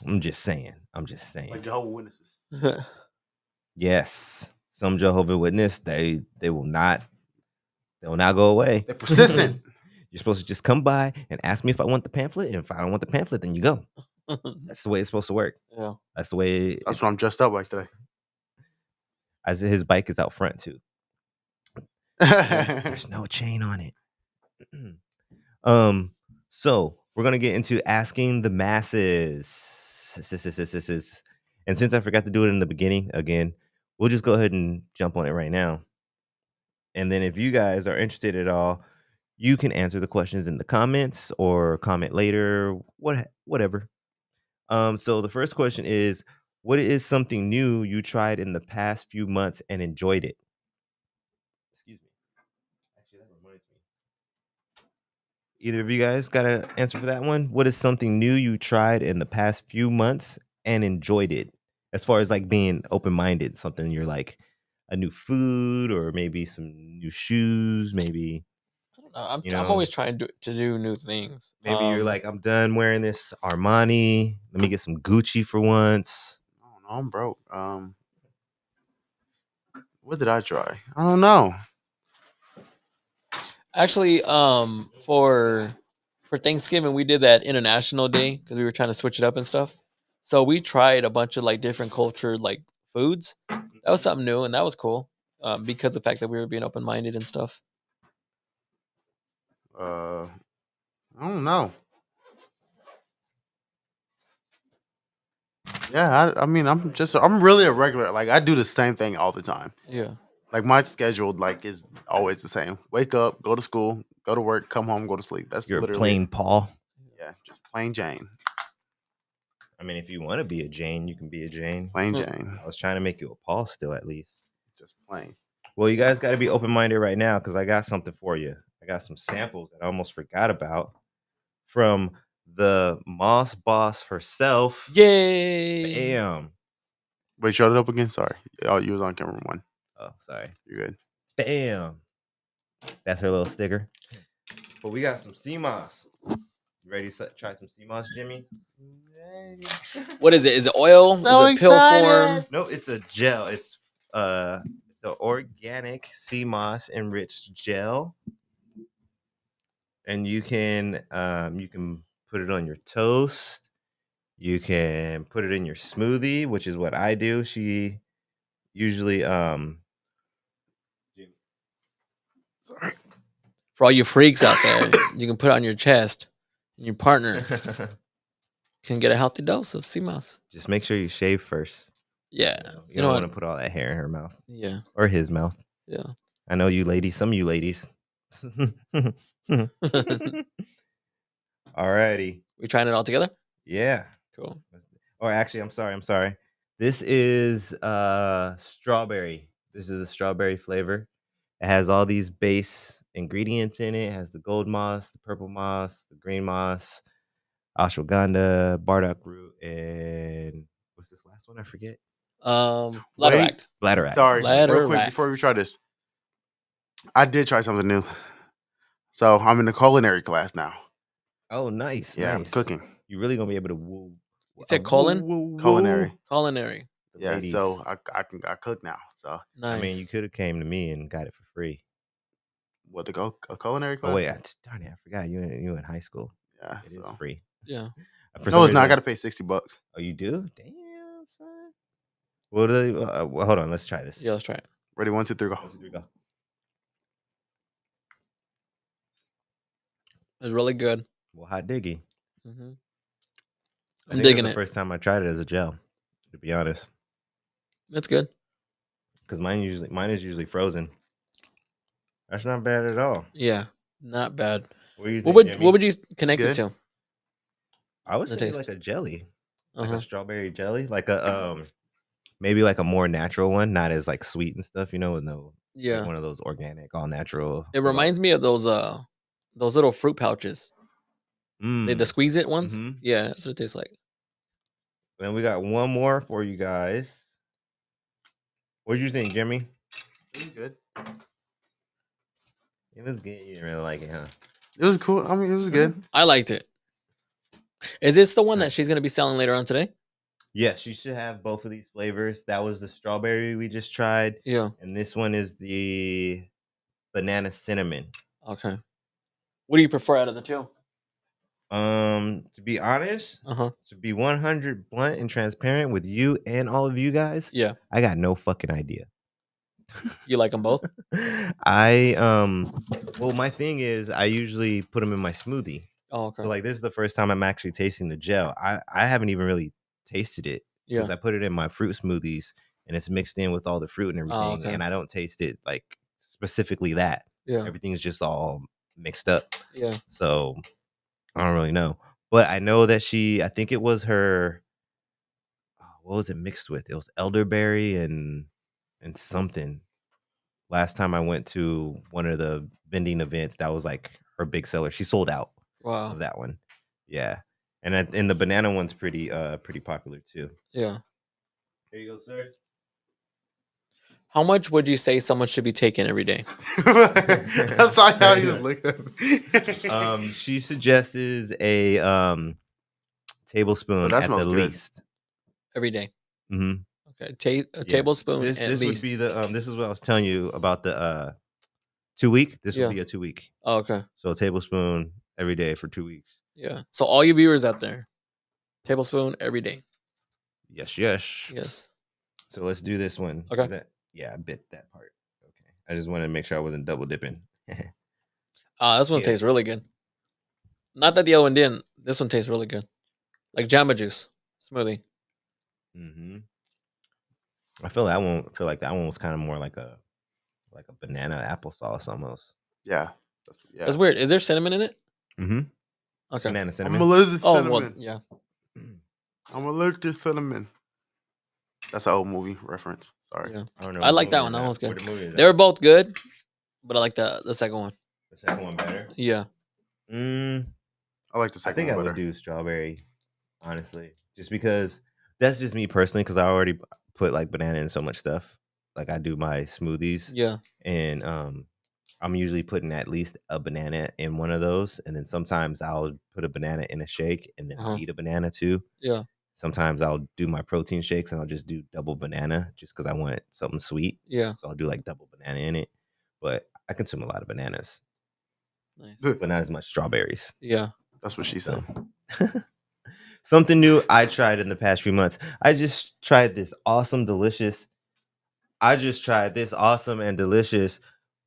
Speaker 1: I'm just saying.
Speaker 2: Like Jehovah's Witnesses.
Speaker 1: Yes. Some Jehovah's Witness, they will not go away.
Speaker 2: They're persistent.
Speaker 1: You're supposed to just come by and ask me if I want the pamphlet, and if I don't want the pamphlet, then you go. That's the way it's supposed to work.
Speaker 3: Yeah.
Speaker 1: That's the way
Speaker 2: That's what I'm dressed up like today.
Speaker 1: as his bike is out front too. There's no chain on it. So we're gonna get into asking the masses. And since I forgot to do it in the beginning again, we'll just go ahead and jump on it right now. And then if you guys are interested at all, you can answer the questions in the comments or comment later, whatever. So the first question is, what is something new you tried in the past few months and enjoyed it? Excuse me. Actually, that reminds me. Either of you guys got an answer for that one? What is something new you tried in the past few months and enjoyed it? As far as like being open-minded, something you're like a new food or maybe some new shoes, maybe,
Speaker 3: I don't know.
Speaker 1: you
Speaker 3: I'm
Speaker 1: know,
Speaker 3: always trying to do new things.
Speaker 1: maybe you're like, I'm done wearing this Armani. Let me get some Gucci for once.
Speaker 2: I don't know. I'm broke. What did I try? I don't know.
Speaker 3: actually, for Thanksgiving we did that International Day because we were trying to switch it up and stuff. So we tried a bunch of like different cultured like foods. That was something new and that was cool. Because of the fact that we were being open minded and stuff.
Speaker 2: I don't know. Yeah, I mean, I'm really a regular. Like I do the same thing all the time.
Speaker 3: Yeah.
Speaker 2: Like my schedule, like is always the same. Wake up, go to school, go to work, come home, go to sleep. That's
Speaker 1: You're a
Speaker 2: literally
Speaker 1: plain Paul.
Speaker 2: Yeah, just plain Jane.
Speaker 1: I mean, if you want to be a Jane, you can be a Jane.
Speaker 2: Plain Jane.
Speaker 1: I was trying to make you a Paul still, at least.
Speaker 2: Just plain.
Speaker 1: Well, you guys got to be open-minded right now because I got something for you. I got some samples that I almost forgot about from the Moss Boss herself.
Speaker 3: Yay!
Speaker 1: Bam.
Speaker 2: Wait, shut it up again. Sorry. Oh, you was on camera one.
Speaker 1: Oh, sorry.
Speaker 2: You're good.
Speaker 1: Bam. That's her little sticker. But we got some sea moss. You ready to try some sea moss, Jimmy?
Speaker 3: What is it? Is it oil?
Speaker 2: So
Speaker 3: is it pill
Speaker 2: excited.
Speaker 3: form?
Speaker 1: No, it's a gel. It's the organic sea moss enriched gel. And you can put it on your toast. You can put it in your smoothie, which is what I do. She usually
Speaker 2: Sorry.
Speaker 3: For all you freaks out there, you can put it on your chest. And your partner can get a healthy dose of sea moss.
Speaker 1: just make sure you shave first.
Speaker 3: Yeah.
Speaker 1: You don't want to put all that hair in her mouth.
Speaker 3: Yeah.
Speaker 1: Or his mouth.
Speaker 3: Yeah.
Speaker 1: I know you ladies, some of you ladies. Alrighty.
Speaker 3: We trying it all together?
Speaker 1: Yeah.
Speaker 3: Cool.
Speaker 1: Or actually, I'm sorry. This is strawberry. This is a strawberry flavor. It has all these base ingredients in it. It has the gold moss, the purple moss, the green moss, ashwagandha, bardock root, and what's this last one? I forget.
Speaker 3: Bladderwrack.
Speaker 1: Bladderwrack.
Speaker 2: Sorry. Real quick
Speaker 3: Bladderwrack.
Speaker 2: before we try this. I did try something new. So I'm in the culinary class now.
Speaker 1: Oh, nice.
Speaker 2: Yeah,
Speaker 1: nice.
Speaker 2: cooking.
Speaker 1: You really gonna be able to
Speaker 3: You said
Speaker 1: Whoa,
Speaker 3: colon?
Speaker 1: whoa, whoa.
Speaker 2: Culinary.
Speaker 3: Culinary.
Speaker 1: The
Speaker 2: Yeah,
Speaker 1: ladies.
Speaker 2: so I cook now. So
Speaker 1: I mean, you
Speaker 3: Nice.
Speaker 1: could have came to me and got it for free.
Speaker 2: what to go a culinary
Speaker 1: Oh
Speaker 2: class?
Speaker 1: wait, darn it, I forgot you in high school.
Speaker 2: Yeah,
Speaker 1: It is
Speaker 2: so
Speaker 1: free.
Speaker 3: Yeah.
Speaker 1: For
Speaker 2: no,
Speaker 1: some
Speaker 2: it's not. I
Speaker 1: reason,
Speaker 2: got to pay $60.
Speaker 1: oh, you do? Damn, son. Well, well, hold on. Let's try this.
Speaker 3: Yeah, let's try it.
Speaker 2: Ready? 1, 2, 3, go.
Speaker 1: 1, 2, 3, go.
Speaker 3: It's really good.
Speaker 1: Well, hot diggy.
Speaker 3: Mm-hmm.
Speaker 1: I
Speaker 3: I'm
Speaker 1: think
Speaker 3: digging
Speaker 1: it's the
Speaker 3: it.
Speaker 1: first time I tried it as a gel. To be honest,
Speaker 3: It's good.
Speaker 1: because mine is usually frozen. That's not bad at all.
Speaker 3: Yeah, not bad.
Speaker 1: What do you
Speaker 3: What
Speaker 1: think,
Speaker 3: would
Speaker 1: Jimmy?
Speaker 3: what would you connect it
Speaker 2: good.
Speaker 3: to?
Speaker 1: I would
Speaker 3: The
Speaker 1: say
Speaker 3: taste.
Speaker 1: like a jelly, like
Speaker 3: Uh-huh.
Speaker 1: a strawberry jelly, like a maybe like a more natural one, not as like sweet and stuff. You know, with no like
Speaker 3: Yeah.
Speaker 1: one of those organic, all natural.
Speaker 3: It
Speaker 1: little-
Speaker 3: reminds me of those little fruit pouches. The
Speaker 1: Mm.
Speaker 3: squeeze it ones.
Speaker 1: Mhm.
Speaker 3: Yeah, that's what it tastes like.
Speaker 1: Then we got one more for you guys. What did you think, Jimmy?
Speaker 2: It was good.
Speaker 1: It was good. You didn't really like it, huh?
Speaker 2: It was cool. I mean, it was good.
Speaker 3: I liked it. Is this the one that
Speaker 1: Nice.
Speaker 3: she's gonna be selling later on today?
Speaker 1: Yes, you should have both of these flavors. That was the strawberry we just tried,
Speaker 3: Yeah.
Speaker 1: and this one is the banana cinnamon.
Speaker 3: Okay. What do you prefer out of the two?
Speaker 1: To be honest,
Speaker 3: Uh-huh.
Speaker 1: to be 100 blunt and transparent with you and all of you guys,
Speaker 3: Yeah.
Speaker 1: I got no fucking idea.
Speaker 3: You like them both?
Speaker 1: I well, my thing is I usually put them in my smoothie.
Speaker 3: Oh, okay.
Speaker 1: So like this is the first time I'm actually tasting the gel. I haven't even really tasted it because
Speaker 3: Yeah.
Speaker 1: I put it in my fruit smoothies and it's mixed in with all the fruit and everything,
Speaker 3: okay.
Speaker 1: and I don't taste it like specifically that.
Speaker 3: Yeah.
Speaker 1: Everything's just all mixed up.
Speaker 3: Yeah.
Speaker 1: So I don't really know. But I know that I think it was her what was it mixed with? It was elderberry and something. Last time I went to one of the vending events, that was like her big seller. She sold out
Speaker 3: Wow.
Speaker 1: of that one. Yeah. And the banana one's pretty popular too.
Speaker 3: Yeah.
Speaker 1: Here you go, sir.
Speaker 3: How much would you say someone should be taking every day?
Speaker 2: That's like how you look at me.
Speaker 1: She suggests a tablespoon
Speaker 2: that
Speaker 1: at the
Speaker 2: smells good.
Speaker 1: least.
Speaker 3: Every day.
Speaker 1: Mm-hmm.
Speaker 3: Okay. A tablespoon
Speaker 1: This
Speaker 3: at
Speaker 1: this
Speaker 3: least.
Speaker 1: would be the this is what I was telling you about the 2 week. This
Speaker 3: Yeah.
Speaker 1: would be a 2 week.
Speaker 3: Oh, okay.
Speaker 1: So a tablespoon every day for 2 weeks.
Speaker 3: Yeah. So all you viewers out there, tablespoon every day.
Speaker 1: Yes.
Speaker 3: Yes.
Speaker 1: So let's do this one.
Speaker 3: Okay.
Speaker 1: I bit that part. Okay. I just wanted to make sure I wasn't double dipping.
Speaker 3: This one
Speaker 1: Yeah.
Speaker 3: tastes really good. Not that the other one didn't. This one tastes really good. Like Jamba Juice smoothie.
Speaker 1: Mm-hmm. I feel like that one was kind of more like a banana applesauce almost.
Speaker 2: Yeah.
Speaker 3: That's weird. Is there cinnamon in it?
Speaker 1: Mm-hmm.
Speaker 3: Okay.
Speaker 1: Banana
Speaker 2: I'm
Speaker 1: cinnamon.
Speaker 2: allergic to
Speaker 3: Oh,
Speaker 2: cinnamon.
Speaker 3: well, yeah.
Speaker 2: I'm allergic to cinnamon. That's an old movie reference. Sorry.
Speaker 3: Yeah.
Speaker 1: I don't know.
Speaker 3: I
Speaker 1: what
Speaker 3: like that
Speaker 1: movie
Speaker 3: one.
Speaker 1: is
Speaker 3: That one's good.
Speaker 1: What the movie is
Speaker 3: They
Speaker 1: that?
Speaker 3: were both good, but I like the second one.
Speaker 1: The second one better.
Speaker 3: Yeah.
Speaker 2: I like the
Speaker 1: I
Speaker 2: second
Speaker 1: think
Speaker 2: one
Speaker 1: I
Speaker 2: better.
Speaker 1: would do strawberry, honestly, just because that's just me personally. Because I already put like banana in so much stuff. Like I do my smoothies,
Speaker 3: Yeah.
Speaker 1: and I'm usually putting at least a banana in one of those, and then sometimes I'll put a banana in a shake and then I'll eat a banana too.
Speaker 3: Yeah.
Speaker 1: Sometimes I'll do my protein shakes and I'll just do double banana just because I want something sweet.
Speaker 3: Yeah.
Speaker 1: So I'll do like double banana in it. But I consume a lot of bananas,
Speaker 3: Nice.
Speaker 1: but not as much strawberries.
Speaker 3: Yeah.
Speaker 2: That's what she said.
Speaker 1: Something new I tried in the past few months. I just tried this awesome and delicious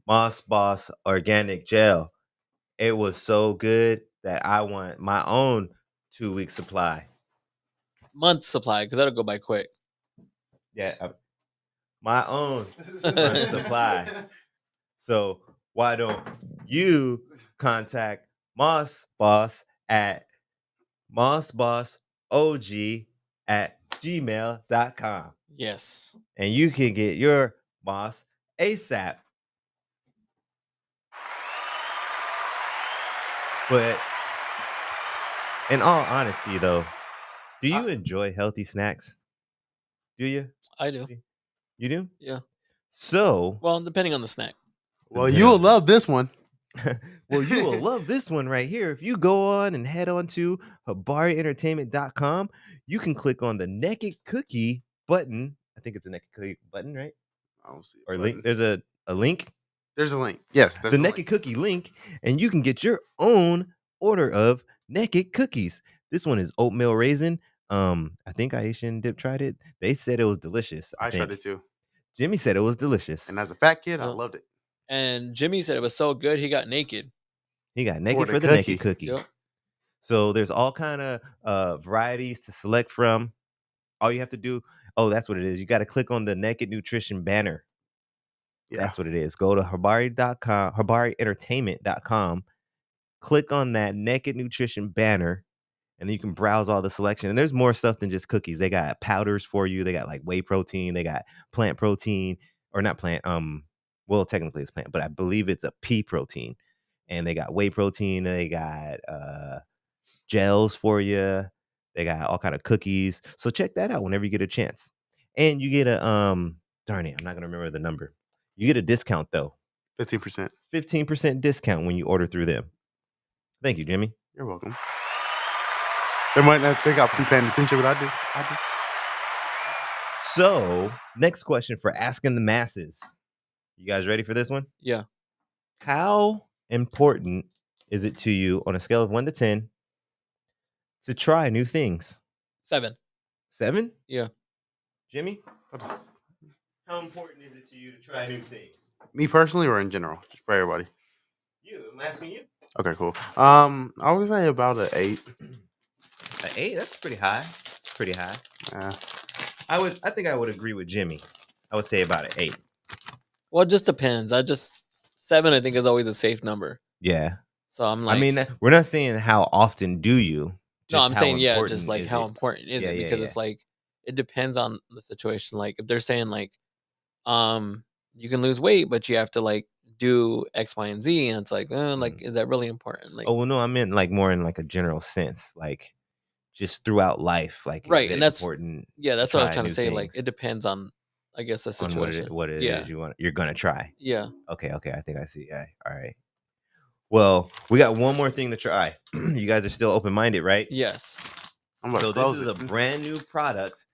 Speaker 1: Moss Boss organic gel. It was so good that I want my own 2-week supply.
Speaker 3: Month supply, because that'll go by quick.
Speaker 1: Yeah, my own month supply. So why don't you contact Moss Boss at mossbossog@gmail.com
Speaker 3: Yes.
Speaker 1: and you can get your moss ASAP. But in all honesty, though, do you enjoy healthy snacks? Do you?
Speaker 3: I do.
Speaker 1: You do?
Speaker 3: Yeah.
Speaker 1: So,
Speaker 3: Well, depending on the snack.
Speaker 2: Well, you'll love this one.
Speaker 1: Well, you will love this one right here. If you go on and head on to HabariEntertainment.com, you can click on the Naked Cookie button. I think it's a Naked Cookie button, right?
Speaker 2: I don't see a
Speaker 1: Or link.
Speaker 2: button.
Speaker 1: There's a link.
Speaker 2: There's a link. Yes, there's
Speaker 1: The
Speaker 2: a
Speaker 1: Naked
Speaker 2: link.
Speaker 1: Cookie link, and you can get your own order of Naked Cookies. This one is oatmeal raisin. I think Iesha and Dip tried it. They said it was delicious. I
Speaker 2: I tried
Speaker 1: think
Speaker 2: it too.
Speaker 1: Jimmy said it was delicious.
Speaker 2: And as a fat kid, I
Speaker 3: Yep.
Speaker 2: loved it.
Speaker 3: And Jimmy said it was so good he got naked.
Speaker 1: He got naked
Speaker 2: the
Speaker 1: for the
Speaker 2: cookie.
Speaker 1: Naked Cookie.
Speaker 3: Yep.
Speaker 1: So there's all kind of varieties to select from. All you have to do, oh, that's what it is. You got to click on the Naked Nutrition banner.
Speaker 2: Yeah.
Speaker 1: That's what it is. Go to Habari.com, HabariEntertainment.com. Click on that Naked Nutrition banner, and then you can browse all the selection. And there's more stuff than just cookies. They got powders for you. They got like whey protein. They got plant protein, or not plant. Well, technically it's plant, but I believe it's a pea protein. And they got whey protein. They got gels for you. They got all kind of cookies. So check that out whenever you get a chance. And you get a darn it, I'm not gonna remember the number. You get a discount though.
Speaker 2: 15%.
Speaker 1: 15% discount when you order through them. Thank you, Jimmy.
Speaker 2: You're welcome. They might not think I'll be paying attention, but I do.
Speaker 1: So, next question for asking the masses. You guys ready for this one?
Speaker 3: Yeah.
Speaker 1: How important is it to you on a scale of 1 to 10 to try new things?
Speaker 3: 7.
Speaker 1: 7?
Speaker 3: Yeah.
Speaker 1: Jimmy? How important is it to you to try new things?
Speaker 2: Me personally, or in general, just for everybody.
Speaker 1: You, I'm asking you.
Speaker 2: Okay, cool. I would say about an 8.
Speaker 1: An 8? That's pretty high. Pretty high.
Speaker 2: Yeah.
Speaker 1: I think I would agree with Jimmy. I would say about an 8.
Speaker 3: Well, it just depends. 7 I think is always a safe number.
Speaker 1: Yeah.
Speaker 3: So I'm like,
Speaker 1: I mean, we're not saying how often do you.
Speaker 3: no, I'm
Speaker 1: how
Speaker 3: saying just
Speaker 1: important
Speaker 3: like
Speaker 1: is
Speaker 3: how
Speaker 1: it?
Speaker 3: important is
Speaker 1: Yeah,
Speaker 3: it?
Speaker 1: yeah,
Speaker 3: Because
Speaker 1: yeah.
Speaker 3: it's like it depends on the situation. Like if they're saying like, you can lose weight, but you have to like do X, Y, and Z, and it's like, like is that really important? Like,
Speaker 1: Oh well, no, I meant like more in like a general sense, like just throughout life. Like,
Speaker 3: right,
Speaker 1: is
Speaker 3: and
Speaker 1: it
Speaker 3: that's
Speaker 1: important
Speaker 3: that's what I was
Speaker 1: try
Speaker 3: trying to
Speaker 1: new
Speaker 3: say. Like
Speaker 1: things
Speaker 3: it depends on, I guess, the
Speaker 1: on
Speaker 3: situation.
Speaker 1: what it
Speaker 3: Yeah,
Speaker 1: is you're gonna try?
Speaker 3: yeah,
Speaker 1: Okay, I think I see. Yeah, all right. Well, we got one more thing to try. You guys are still open minded, right?
Speaker 3: yes.
Speaker 2: I'm about
Speaker 1: So
Speaker 2: to
Speaker 1: this
Speaker 2: close
Speaker 1: is
Speaker 2: it.
Speaker 1: a brand new product.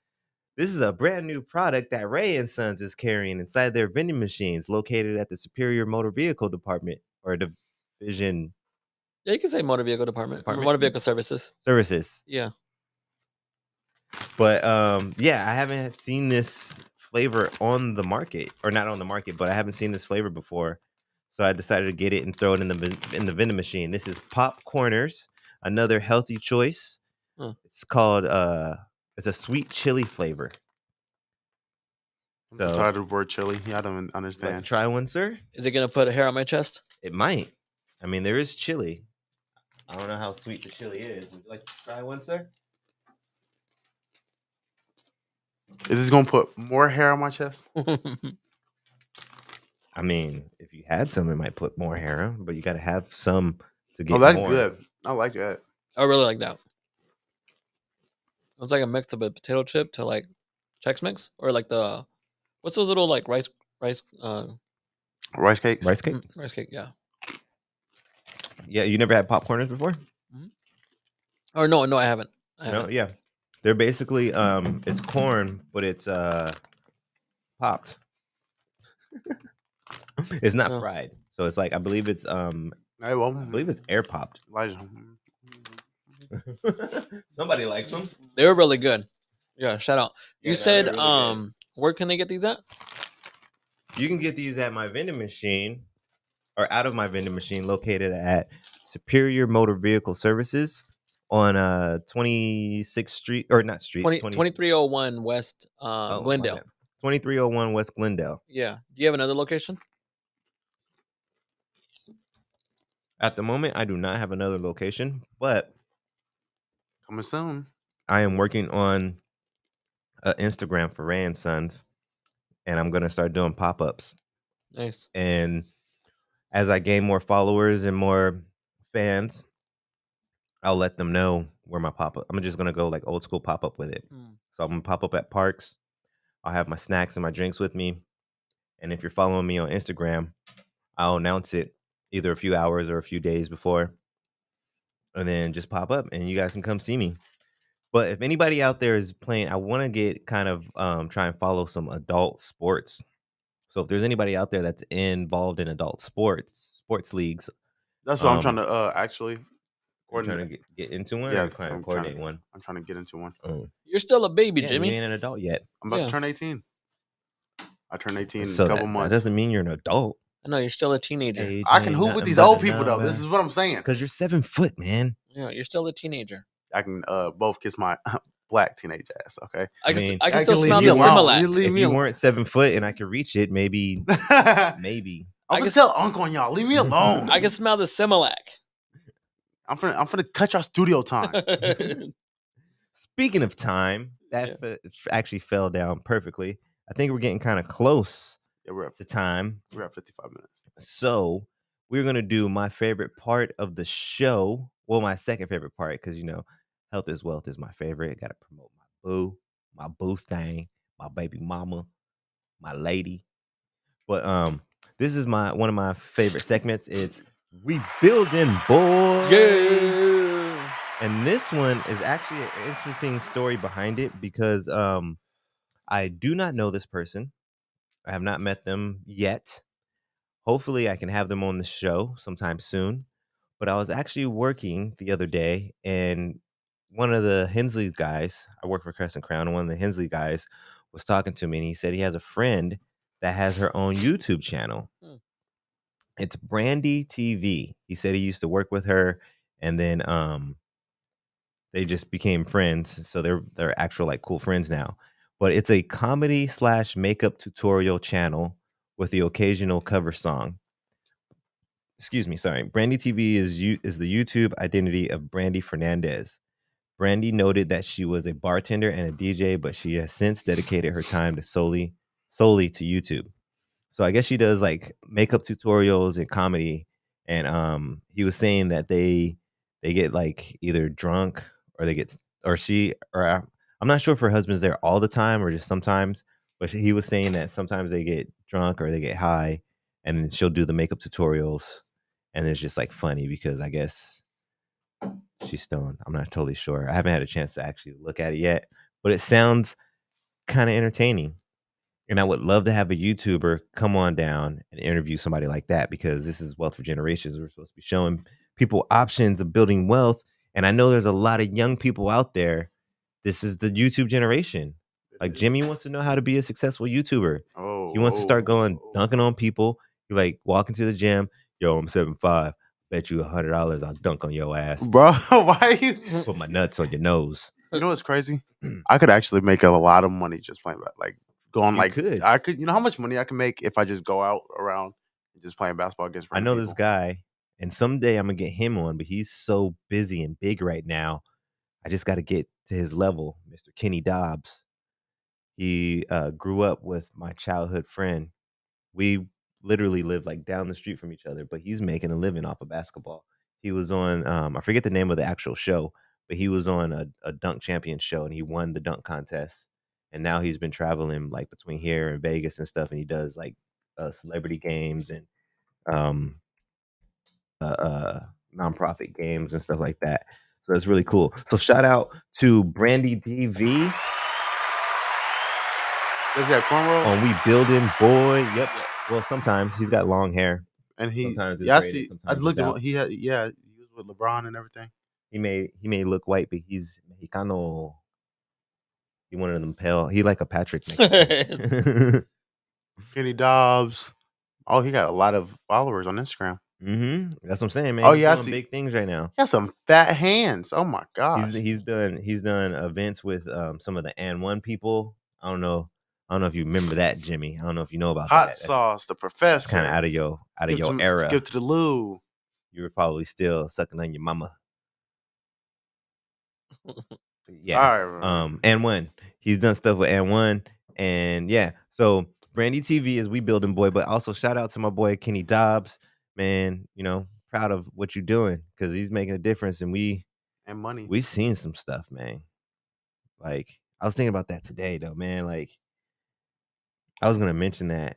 Speaker 1: This is a brand new product that Ray and Sons is carrying inside their vending machines, located at the Superior Motor Vehicle Department or Division
Speaker 3: Yeah, you can say motor vehicle department,
Speaker 1: Department
Speaker 3: motor vehicle services.
Speaker 1: Services.
Speaker 3: Yeah,
Speaker 1: But yeah, I haven't seen this flavor on the market, or not on the market, but I haven't seen this flavor before. So I decided to get it and throw it in the vending machine. This is Popcorners, another healthy choice.
Speaker 3: Huh.
Speaker 1: It's called it's a sweet chili flavor.
Speaker 2: I'm
Speaker 1: So
Speaker 2: so tired of the word chili. Yeah, I don't
Speaker 1: would you like to
Speaker 2: understand.
Speaker 1: try one, sir?
Speaker 3: is it gonna put a hair on my chest?
Speaker 1: It might. I mean, there is chili. I don't know how sweet the chili is. Would you like to try one, sir?
Speaker 2: Is this gonna put more hair on my chest?
Speaker 1: I mean, if you had some, it might put more hair on, but you got to have some to get
Speaker 2: Oh, that's
Speaker 1: more.
Speaker 2: good. I like that.
Speaker 3: I really like that. It's like a mix of a potato chip to like Chex Mix, or like the what's those little like rice
Speaker 2: Rice cakes.
Speaker 1: Rice cake?
Speaker 3: rice cake? Yeah.
Speaker 1: Yeah, you never had popcorners before?
Speaker 3: Or no, I haven't.
Speaker 1: No, yeah. They're basically it's corn, but it's popped. It's not
Speaker 3: Oh.
Speaker 1: fried. So it's like I believe it's
Speaker 2: Hey, well,
Speaker 1: I believe it's air popped.
Speaker 2: Elijah.
Speaker 1: Somebody likes them.
Speaker 3: They were really good. Yeah, shout out.
Speaker 1: Yeah,
Speaker 3: You
Speaker 1: no,
Speaker 3: said
Speaker 1: they're really good.
Speaker 3: where can they get these at?
Speaker 1: You can get these at my vending machine or out of my vending machine located at Superior Motor Vehicle Services on 26th Street or not Street
Speaker 3: 2301 West
Speaker 1: oh, my
Speaker 3: Glendale.
Speaker 1: bad. 2301 West Glendale.
Speaker 3: Yeah. Do you have another location?
Speaker 1: At the moment, I do not have another location, but
Speaker 2: Coming soon.
Speaker 1: I am working on an Instagram for Ray and Sons, and I'm gonna start doing pop-ups.
Speaker 3: Nice.
Speaker 1: And as I gain more followers and more fans, I'll let them know where my pop-up. I'm just gonna go like old school pop-up with it. So I'm gonna pop up at parks. I'll have my snacks and my drinks with me. And if you're following me on Instagram, I'll announce it either a few hours or a few days before, and then just pop up and you guys can come see me. But if anybody out there is playing, I want to get kind of try and follow some adult sports. So if there's anybody out there that's involved in adult sports leagues,
Speaker 2: That's what I'm trying to actually
Speaker 1: you're trying
Speaker 2: coordinate.
Speaker 1: to get into one
Speaker 2: Yeah,
Speaker 1: or kind of coordinate one.
Speaker 2: I'm trying to get into one.
Speaker 3: You're still a baby,
Speaker 1: Yeah, you
Speaker 3: Jimmy.
Speaker 1: ain't an adult yet.
Speaker 2: I'm about
Speaker 3: Yeah.
Speaker 2: to turn 18. I turn 18 in
Speaker 1: So
Speaker 2: a couple
Speaker 1: that
Speaker 2: months.
Speaker 1: doesn't mean you're an adult.
Speaker 3: I know you're still a teenager.
Speaker 1: Age
Speaker 2: I can
Speaker 1: ain't
Speaker 2: hoop with
Speaker 1: nothing
Speaker 2: these
Speaker 1: but
Speaker 2: old
Speaker 1: a
Speaker 2: people though. This
Speaker 1: number.
Speaker 2: is what I'm saying.
Speaker 1: Because you're 7 foot, man.
Speaker 3: Yeah, you're still a teenager.
Speaker 2: I can both kiss my black teenage ass. Okay.
Speaker 3: I
Speaker 1: mean,
Speaker 3: can still
Speaker 2: leave
Speaker 3: smell
Speaker 2: me
Speaker 3: the
Speaker 2: alone.
Speaker 3: Similac.
Speaker 2: You leave
Speaker 1: If
Speaker 2: me
Speaker 1: you
Speaker 2: alone.
Speaker 1: weren't 7 foot and I could reach it, maybe.
Speaker 2: I'm
Speaker 3: I
Speaker 2: gonna
Speaker 3: guess-
Speaker 2: tell Uncle on y'all. Leave me alone.
Speaker 3: I can smell the Similac.
Speaker 2: I'm finna cut y'all studio time.
Speaker 1: Speaking of time, that actually fell down perfectly. I think we're getting kind of close
Speaker 2: Yeah, we're at
Speaker 1: to time.
Speaker 2: 55 minutes.
Speaker 1: So we're going to do my favorite part of the show. Well, my second favorite part, because, health is wealth is my favorite. Got to promote my boo thing, my baby mama, my lady. But this is one of my favorite segments. It's We Building Boy.
Speaker 3: Yeah.
Speaker 1: And this one is actually an interesting story behind it because I do not know this person. I have not met them yet. Hopefully, I can have them on the show sometime soon. But I was actually working the other day, and one of the Hensley guys, I work for Crescent Crown, and one of the Hensley guys was talking to me, and he said he has a friend that has her own YouTube channel. It's Brandy TV. He said he used to work with her, and then they just became friends. So they're actual like cool friends now. But it's a comedy / makeup tutorial channel with the occasional cover song. Excuse me, sorry. Brandy TV is the YouTube identity of Brandy Fernandez. Brandy noted that she was a bartender and a DJ, but she has since dedicated her time to solely to YouTube. So I guess she does like makeup tutorials and comedy. And he was saying that they get like either drunk or they get or she or I'm not sure if her husband's there all the time or just sometimes, but he was saying that sometimes they get drunk or they get high and then she'll do the makeup tutorials and it's just like funny because I guess she's stoned. I'm not totally sure. I haven't had a chance to actually look at it yet, but it sounds kind of entertaining. And I would love to have a YouTuber come on down and interview somebody like that because this is Wealth for Generations. We're supposed to be showing people options of building wealth. And I know there's a lot of young people out there. This is the YouTube generation. Like Jimmy wants to know how to be a successful YouTuber. He wants to start going dunking on people. He like walking to the gym. Yo, I'm 7'5". Bet you $100 I'll dunk on your ass.
Speaker 2: Bro, why you
Speaker 1: Put my nuts on your nose.
Speaker 2: You know what's crazy? I could actually make a lot of money just playing like going like
Speaker 1: could.
Speaker 2: I could. You know how much money I can make if I just go out around and just playing basketball against
Speaker 1: I
Speaker 2: random
Speaker 1: know
Speaker 2: people?
Speaker 1: this guy, and someday I'm gonna get him on, but he's so busy and big right now. I just got to get to his level, Mr. Kenny Dobbs. He grew up with my childhood friend. We literally live like down the street from each other, but he's making a living off of basketball. He was on, I forget the name of the actual show, but he was on a dunk champion show and he won the dunk contest. And now he's been traveling like between here and Vegas and stuff. And he does like celebrity games and um, nonprofit games and stuff like that. So that's really cool. So shout out to Brandy TV
Speaker 2: Does he have cornrows?
Speaker 1: on We Building Boy. Yep.
Speaker 3: Yes.
Speaker 1: Well, sometimes he's got long hair.
Speaker 2: And he,
Speaker 1: Sometimes it's
Speaker 2: yeah, I
Speaker 1: braided,
Speaker 2: see. I
Speaker 1: sometimes
Speaker 2: looked
Speaker 1: it's
Speaker 2: at
Speaker 1: out.
Speaker 2: him. He had, yeah, he was with LeBron and everything.
Speaker 1: He may look white, but he's Mexicano. He one of them pale. He like a Patrick Mexican.
Speaker 2: Kenny Dobbs. Oh, he got a lot of followers on Instagram.
Speaker 1: That's what I'm saying, man.
Speaker 2: Oh,
Speaker 1: He's
Speaker 2: yeah, I
Speaker 1: doing
Speaker 2: see.
Speaker 1: big things right now.
Speaker 2: He has some fat hands. Oh my gosh.
Speaker 1: He's done events with some of the And One people. I don't know if you remember that, Jimmy. I don't know if you know about
Speaker 2: Hot
Speaker 1: that.
Speaker 2: sauce, the professor.
Speaker 1: Kind of out of your era.
Speaker 2: Skip to the loo.
Speaker 1: You were probably still sucking on your mama. Yeah.
Speaker 2: All right,
Speaker 1: And One. He's done stuff with And One. And yeah. So Brandy TV is We Building Boy, but also shout out to my boy Kenny Dobbs. Man, proud of what you're doing because he's making a difference and
Speaker 2: and money.
Speaker 1: we've seen some stuff, man. Like, I was thinking about that today though, man. Like, I was gonna mention that,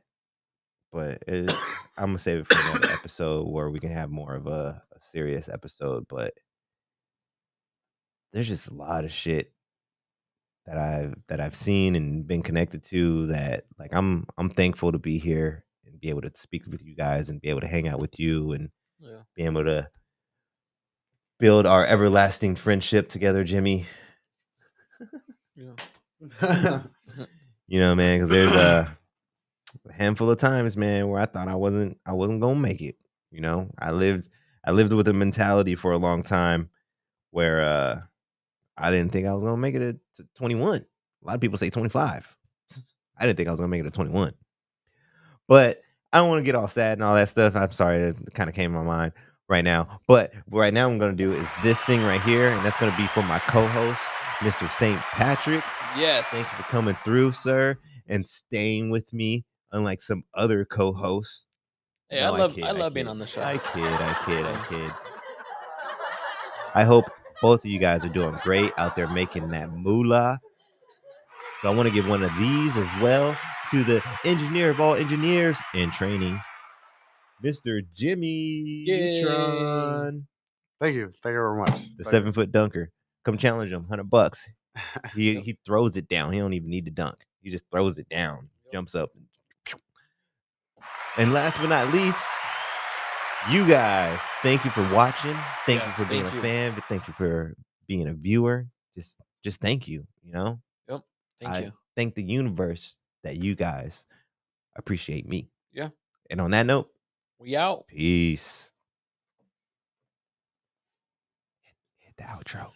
Speaker 1: but I'm gonna save it for another episode where we can have more of a serious episode. But there's just a lot of shit that I've seen and been connected to that like I'm thankful to be here and be able to speak with you guys and be able to hang out with you and
Speaker 3: Yeah.
Speaker 1: be able to build our everlasting friendship together, Jimmy.
Speaker 3: Yeah.
Speaker 1: You know, man, because there's a handful of times, man, where I thought I wasn't gonna make it. You know, I lived with a mentality for a long time where I didn't think I was gonna make it to 21. A lot of people say 25. I didn't think I was gonna make it to 21. But I don't want to get all sad and all that stuff. I'm sorry, it kind of came to my mind right now. But what right now I'm gonna do is this thing right here, and that's gonna be for my co-host, Mr. St. Patrick.
Speaker 3: Yes.
Speaker 1: Thanks for coming through, sir, and staying with me, unlike some other co-hosts.
Speaker 3: Hey,
Speaker 1: No,
Speaker 3: I love being on the show.
Speaker 1: I kid. I hope both of you guys are doing great out there making that moolah. So I want to give one of these as well to the engineer of all engineers in training, Mr. Jimmy
Speaker 3: Yay.
Speaker 1: Neutron.
Speaker 2: Thank you very much.
Speaker 1: The
Speaker 2: Thank
Speaker 1: 7-foot dunker. Come challenge him, $100.
Speaker 2: you.
Speaker 1: He throws it down. He don't even need to dunk. He just throws it down, jumps up. And last but not least, you guys, thank you for watching. Thank you
Speaker 3: Yes,
Speaker 1: for being
Speaker 3: thank
Speaker 1: a
Speaker 3: you.
Speaker 1: fan. Thank you for being a viewer. Just thank you. You know,
Speaker 3: Yep. Thank
Speaker 1: I
Speaker 3: you.
Speaker 1: thank the universe that you guys appreciate me.
Speaker 3: Yeah.
Speaker 1: And on that note,
Speaker 3: We out.
Speaker 1: peace. Hit the outro.